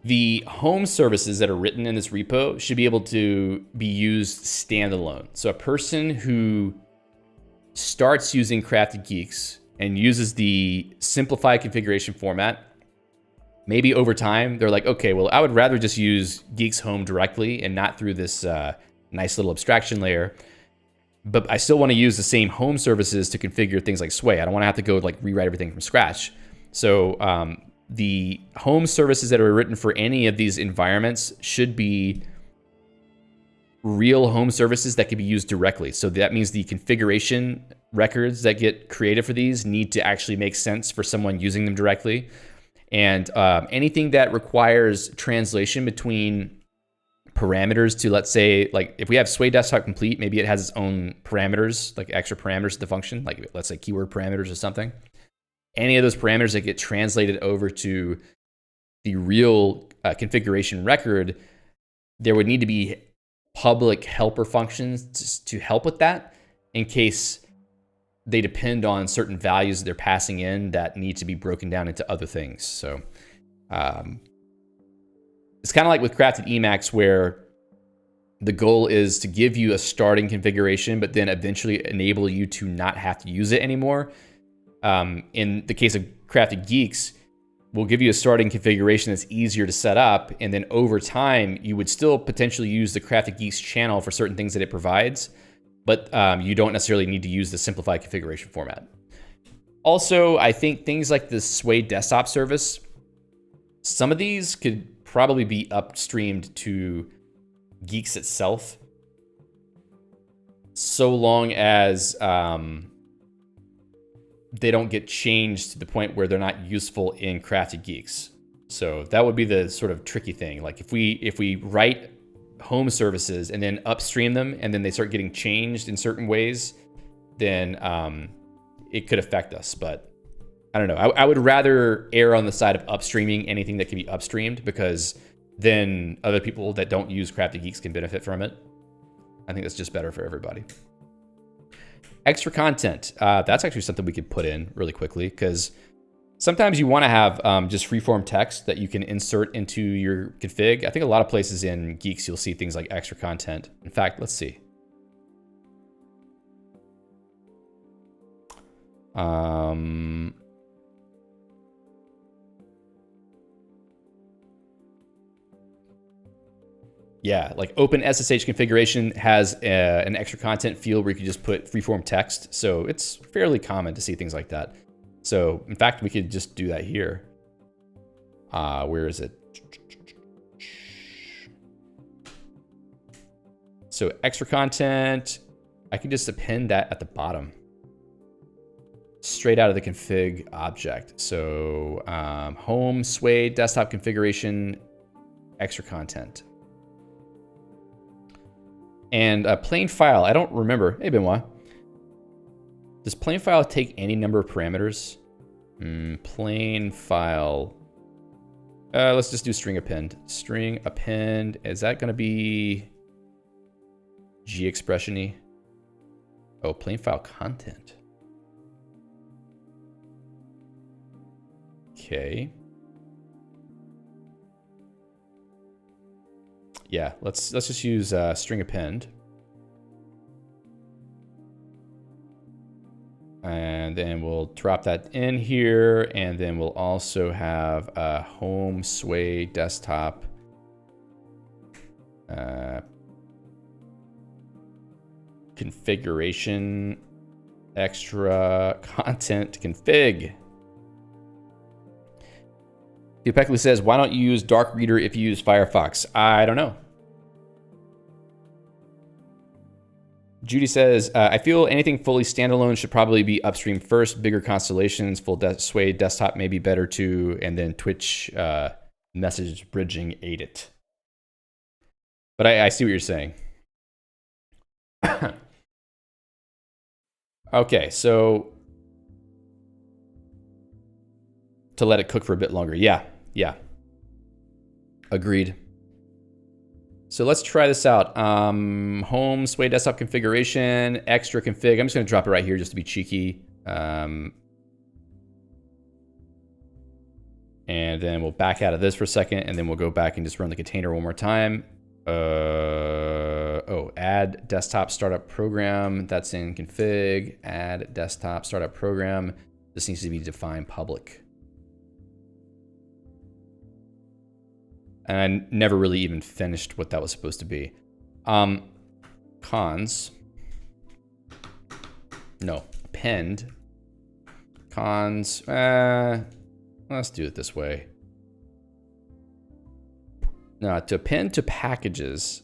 The home services that are written in this repo should be able to be used standalone. So a person who starts using Crafted Guix and uses the simplified configuration format, maybe over time, they're like, okay, well, I would rather just use Guix Home directly and not through this nice little abstraction layer. But I still want to use the same home services to configure things like Sway. I don't want to have to go like rewrite everything from scratch. So the home services that are written for any of these environments should be real home services that can be used directly. So that means the configuration records that get created for these need to actually make sense for someone using them directly. And anything that requires translation between parameters to, let's say, like if we have Sway Desktop Complete, maybe it has its own parameters, like extra parameters to the function, like let's say keyword parameters or something. Any of those parameters that get translated over to the real configuration record, there would need to be public helper functions to help with that in case they depend on certain values they're passing in that need to be broken down into other things. So it's kind of like with Crafted Emacs, where the goal is to give you a starting configuration, but then eventually enable you to not have to use it anymore. In the case of Crafted Guix, we'll give you a starting configuration that's easier to set up, and then over time, you would still potentially use the Crafted Guix channel for certain things that it provides, but you don't necessarily need to use the simplified configuration format. Also, I think things like the Sway desktop service, some of these could probably be upstreamed to Guix itself, so long as they don't get changed to the point where they're not useful in Crafted Guix. So that would be the sort of tricky thing. Like if we write home services and then upstream them and then they start getting changed in certain ways, then it could affect us. But I don't know. I would rather err on the side of upstreaming anything that can be upstreamed, because then other people that don't use Crafted Guix can benefit from it. I think that's just better for everybody. Extra content. That's actually something we could put in really quickly, because sometimes you want to have just freeform text that you can insert into your config. I think a lot of places in Guix, you'll see things like extra content. In fact, let's see. Yeah, like OpenSSH configuration has an extra content field where you can just put freeform text. So it's fairly common to see things like that. So in fact, we could just do that here. Where is it? So extra content, I can just append that at the bottom, straight out of the config object. So home, Sway, desktop configuration, extra content. And a plain file, I don't remember. Hey, Benoit. Does plain file take any number of parameters? Plain file. Let's just do string append. String append, is that gonna be G expression-y? Oh, plain file content. Okay. Yeah, let's just use string append. And then we'll drop that in here, and then we'll also have a home Sway desktop configuration extra content config. Upeklu says, why don't you use Dark Reader if you use Firefox? I don't know. Judy says, I feel anything fully standalone should probably be upstream first. Bigger constellations, full Sway desktop may be better too, and then Twitch message bridging aid it. But I see what you're saying. Okay, so to let it cook for a bit longer. Yeah. Agreed. So let's try this out. Home, Sway desktop configuration, extra config. I'm just gonna drop it right here just to be cheeky. And then we'll back out of this for a second, and then we'll go back and just run the container one more time. Oh, add desktop startup program. That's in config. Add desktop startup program. This needs to be defined public. And I never really even finished what that was supposed to be. Cons. No, append. Cons. Let's do it this way. No, to append to packages.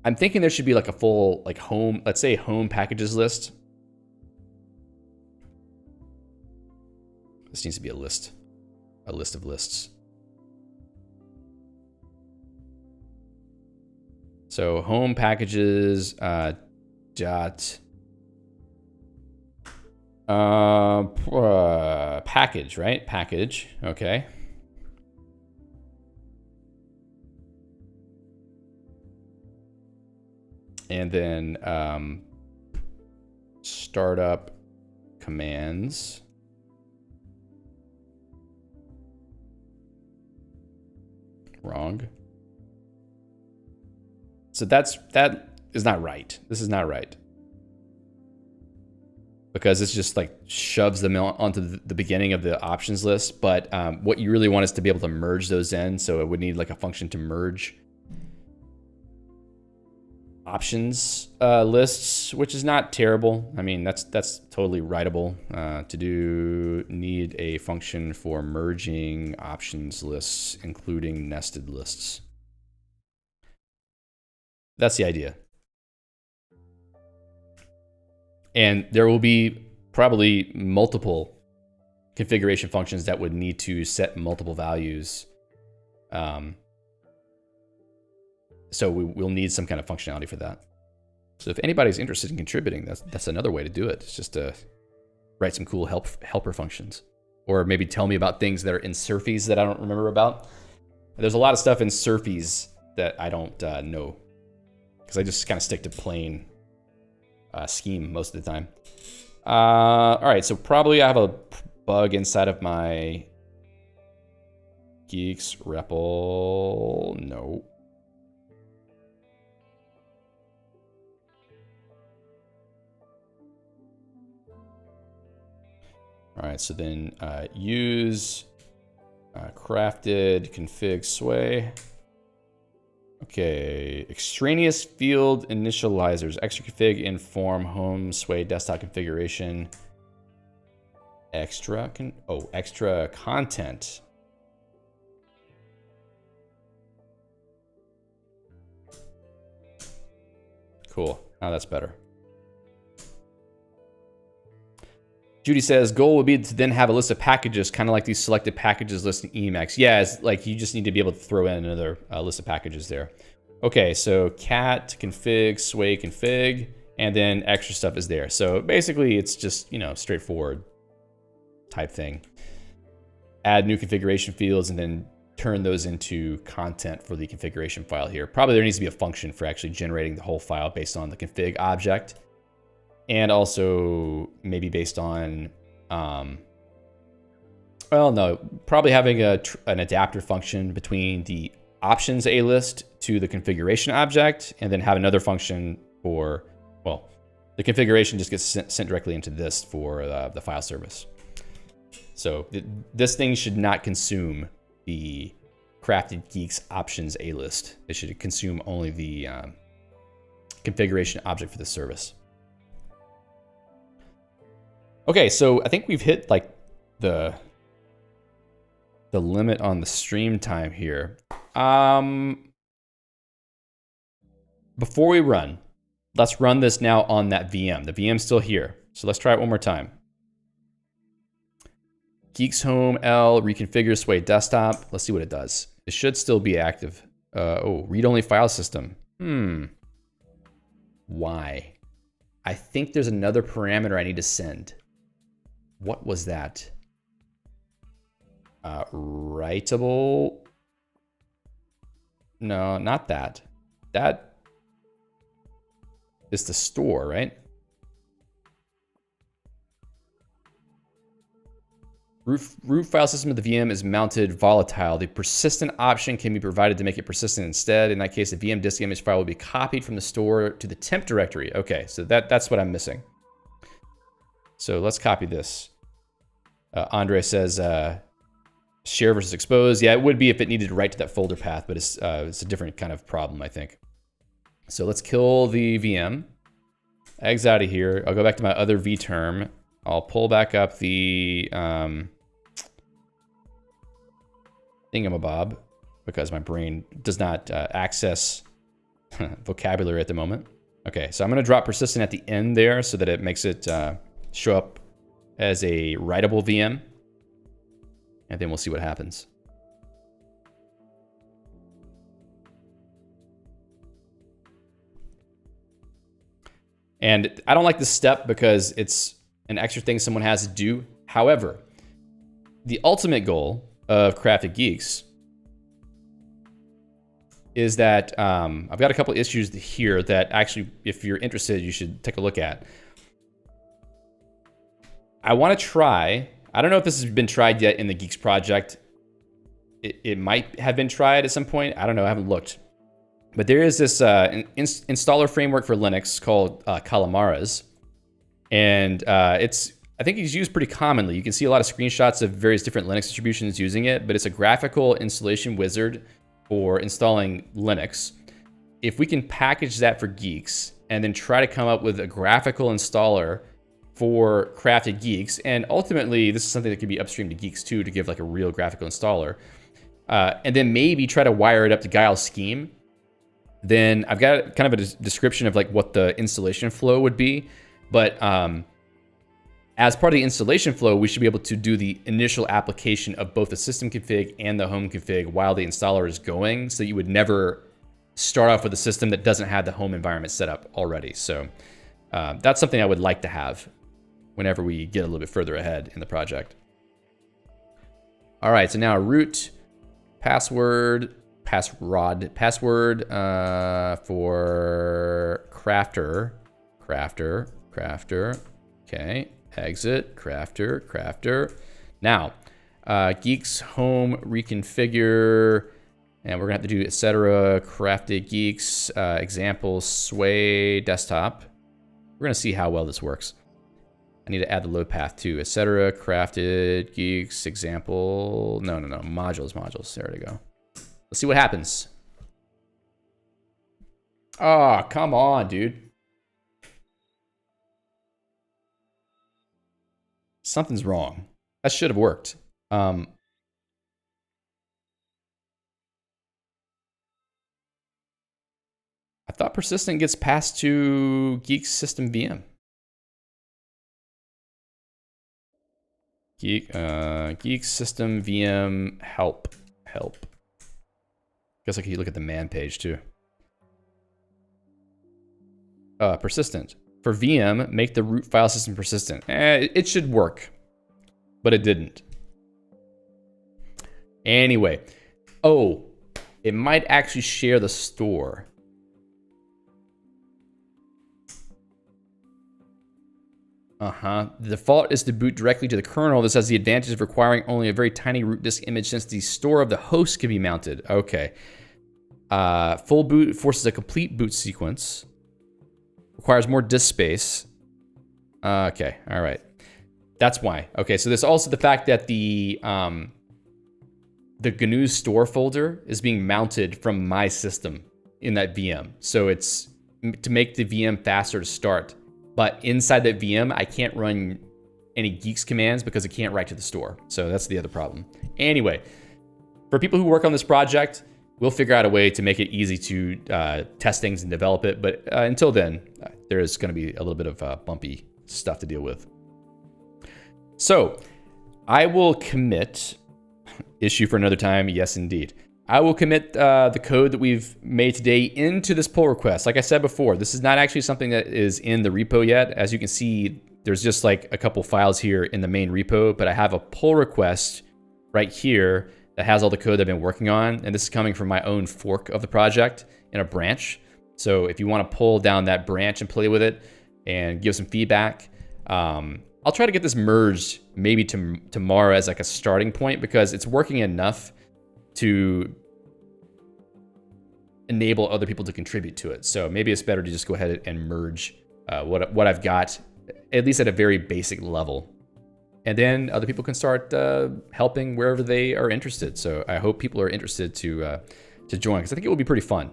I'm thinking there should be like a full, like home, let's say home packages list. This needs to be a list of lists. So home packages, dot, package, right? Package, okay. And then startup commands. Wrong. So that is not right. This is not right. Because it's just like shoves them onto the beginning of the options list. But what you really want is to be able to merge those in. So it would need like a function to merge options lists, which is not terrible. I mean, that's totally writable. Need a function for merging options lists, including nested lists. That's the idea. And there will be probably multiple configuration functions that would need to set multiple values. So we'll need some kind of functionality for that. So if anybody's interested in contributing, that's another way to do it. It's just to write some cool helper functions. Or maybe tell me about things that are in Surfys that I don't remember about. There's a lot of stuff in Surfys that I don't know. Because I just kind of stick to plain scheme most of the time. All right, so probably I have a bug inside of my Guix REPL. No. All right, so then use crafted config sway. Okay, extraneous field initializers, extra config, inform, home, sway, desktop configuration, extra content. Cool, now that's better. Judy says, goal would be to then have a list of packages, kind of like these selected packages list in Emacs. Yeah, it's like you just need to be able to throw in another list of packages there. Okay, so cat config, sway config, and then extra stuff is there. So basically it's just, you know, straightforward type thing. Add new configuration fields and then turn those into content for the configuration file here. Probably there needs to be a function for actually generating the whole file based on the config object. And also maybe based on, well, no, probably having an adapter function between the options A list to the configuration object, and then have another function for, well, the configuration just gets sent directly into this for the file service. So this thing should not consume the crafted Guix options A list. It should consume only the configuration object for the service. Okay, so I think we've hit like the limit on the stream time here. Before we run, let's run this now on that VM. The VM's still here. So let's try it one more time. Guix home L reconfigure sway desktop. Let's see what it does. It should still be active. Read-only file system. Why? I think there's another parameter I need to send. What was that? Writable? No, not that. That is the store, right? Root file system of the VM is mounted volatile. The persistent option can be provided to make it persistent instead. In that case, the VM disk image file will be copied from the store to the temp directory. Okay, so that's what I'm missing. So let's copy this. Andre says, share versus expose. Yeah, it would be if it needed to write to that folder path, but it's a different kind of problem, I think. So let's kill the VM. Eggs out of here. I'll go back to my other vterm. I'll pull back up the thingamabob because my brain does not access vocabulary at the moment. Okay, so I'm going to drop persistent at the end there so that it makes it show up as a writable VM. And then we'll see what happens. And I don't like this step because it's an extra thing someone has to do. However, the ultimate goal of Crafted Guix is that I've got a couple issues here that actually, if you're interested, you should take a look at. I want to try, I don't know if this has been tried yet in the Guix project. It might have been tried at some point. I don't know, I haven't looked. But there is this installer framework for Linux called Calamares. And I think it's used pretty commonly. You can see a lot of screenshots of various different Linux distributions using it, but it's a graphical installation wizard for installing Linux. If we can package that for Guix and then try to come up with a graphical installer for Crafted Guix, and ultimately this is something that could be upstream to Guix too to give like a real graphical installer, and then maybe try to wire it up to Guile Scheme, then I've got kind of a description of like what the installation flow would be. But as part of the installation flow, we should be able to do the initial application of both the system config and the home config while the installer is going, so that you would never start off with a system that doesn't have the home environment set up already. So that's something I would like to have whenever we get a little bit further ahead in the project. All right, so now root password for crafter. Okay, exit, crafter. Now, Guix home reconfigure, and we're gonna have to do etc. Crafted Guix, example sway desktop. We're gonna see how well this works. I need to add the load path too, etc. Crafted Guix example. No, modules. There we go. Let's see what happens. Oh, come on, dude. Something's wrong. That should have worked. I thought persistent gets passed to Guix system VM. Guix system VM help. Guess I could look at the man page too. Persistent. For VM, make the root file system persistent. It should work, but it didn't. Anyway, oh, it might actually share the store. The default is to boot directly to the kernel. This has the advantage of requiring only a very tiny root disk image since the store of the host can be mounted. Okay. Full boot forces a complete boot sequence. Requires more disk space. Okay, all right. That's why. Okay, so there's also the fact that the GNU store folder is being mounted from my system in that VM. So it's to make the VM faster to start. But inside that VM, I can't run any Guix commands because it can't write to the store. So that's the other problem. Anyway, for people who work on this project, we'll figure out a way to make it easy to test things and develop it. But until then, there is going to be a little bit of bumpy stuff to deal with. So I will commit, issue for another time, yes indeed. I will commit the code that we've made today into this pull request. Like I said before, this is not actually something that is in the repo yet. As you can see, there's just like a couple files here in the main repo, but I have a pull request right here that has all the code I've been working on. And this is coming from my own fork of the project in a branch. So if you want to pull down that branch and play with it and give some feedback, I'll I'll try to get this merged maybe tomorrow as like a starting point, because it's working enough to enable other people to contribute to it. So maybe it's better to just go ahead and merge what I've got, at least at a very basic level. And then other people can start helping wherever they are interested. So I hope people are interested to join, because I think it will be pretty fun.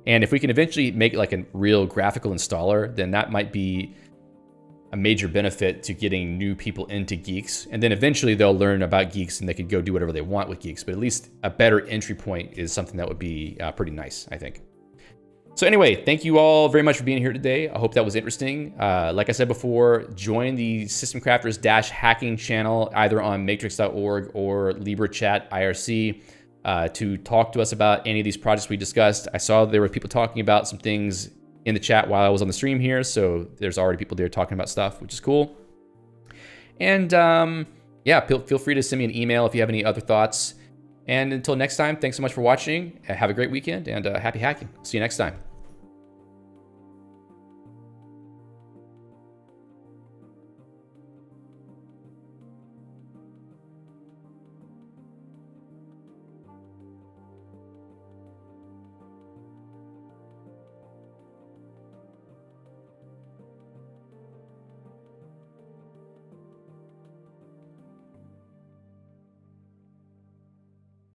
And if we can eventually make like a real graphical installer, then that might be a major benefit to getting new people into Guix. And then eventually they'll learn about Guix and they could go do whatever they want with Guix. But at least a better entry point is something that would be pretty nice, I think. So anyway, thank you all very much for being here today. I hope that was interesting. Like I said before, join the System Crafters Hacking channel, either on matrix.org or LibreChat IRC, to talk to us about any of these projects we discussed. I saw there were people talking about some things in the chat while I was on the stream here, so there's already people there talking about stuff, which is cool. And yeah, feel free to send me an email if you have any other thoughts. And until next time, thanks so much for watching. Have a great weekend, and happy hacking. See you next time.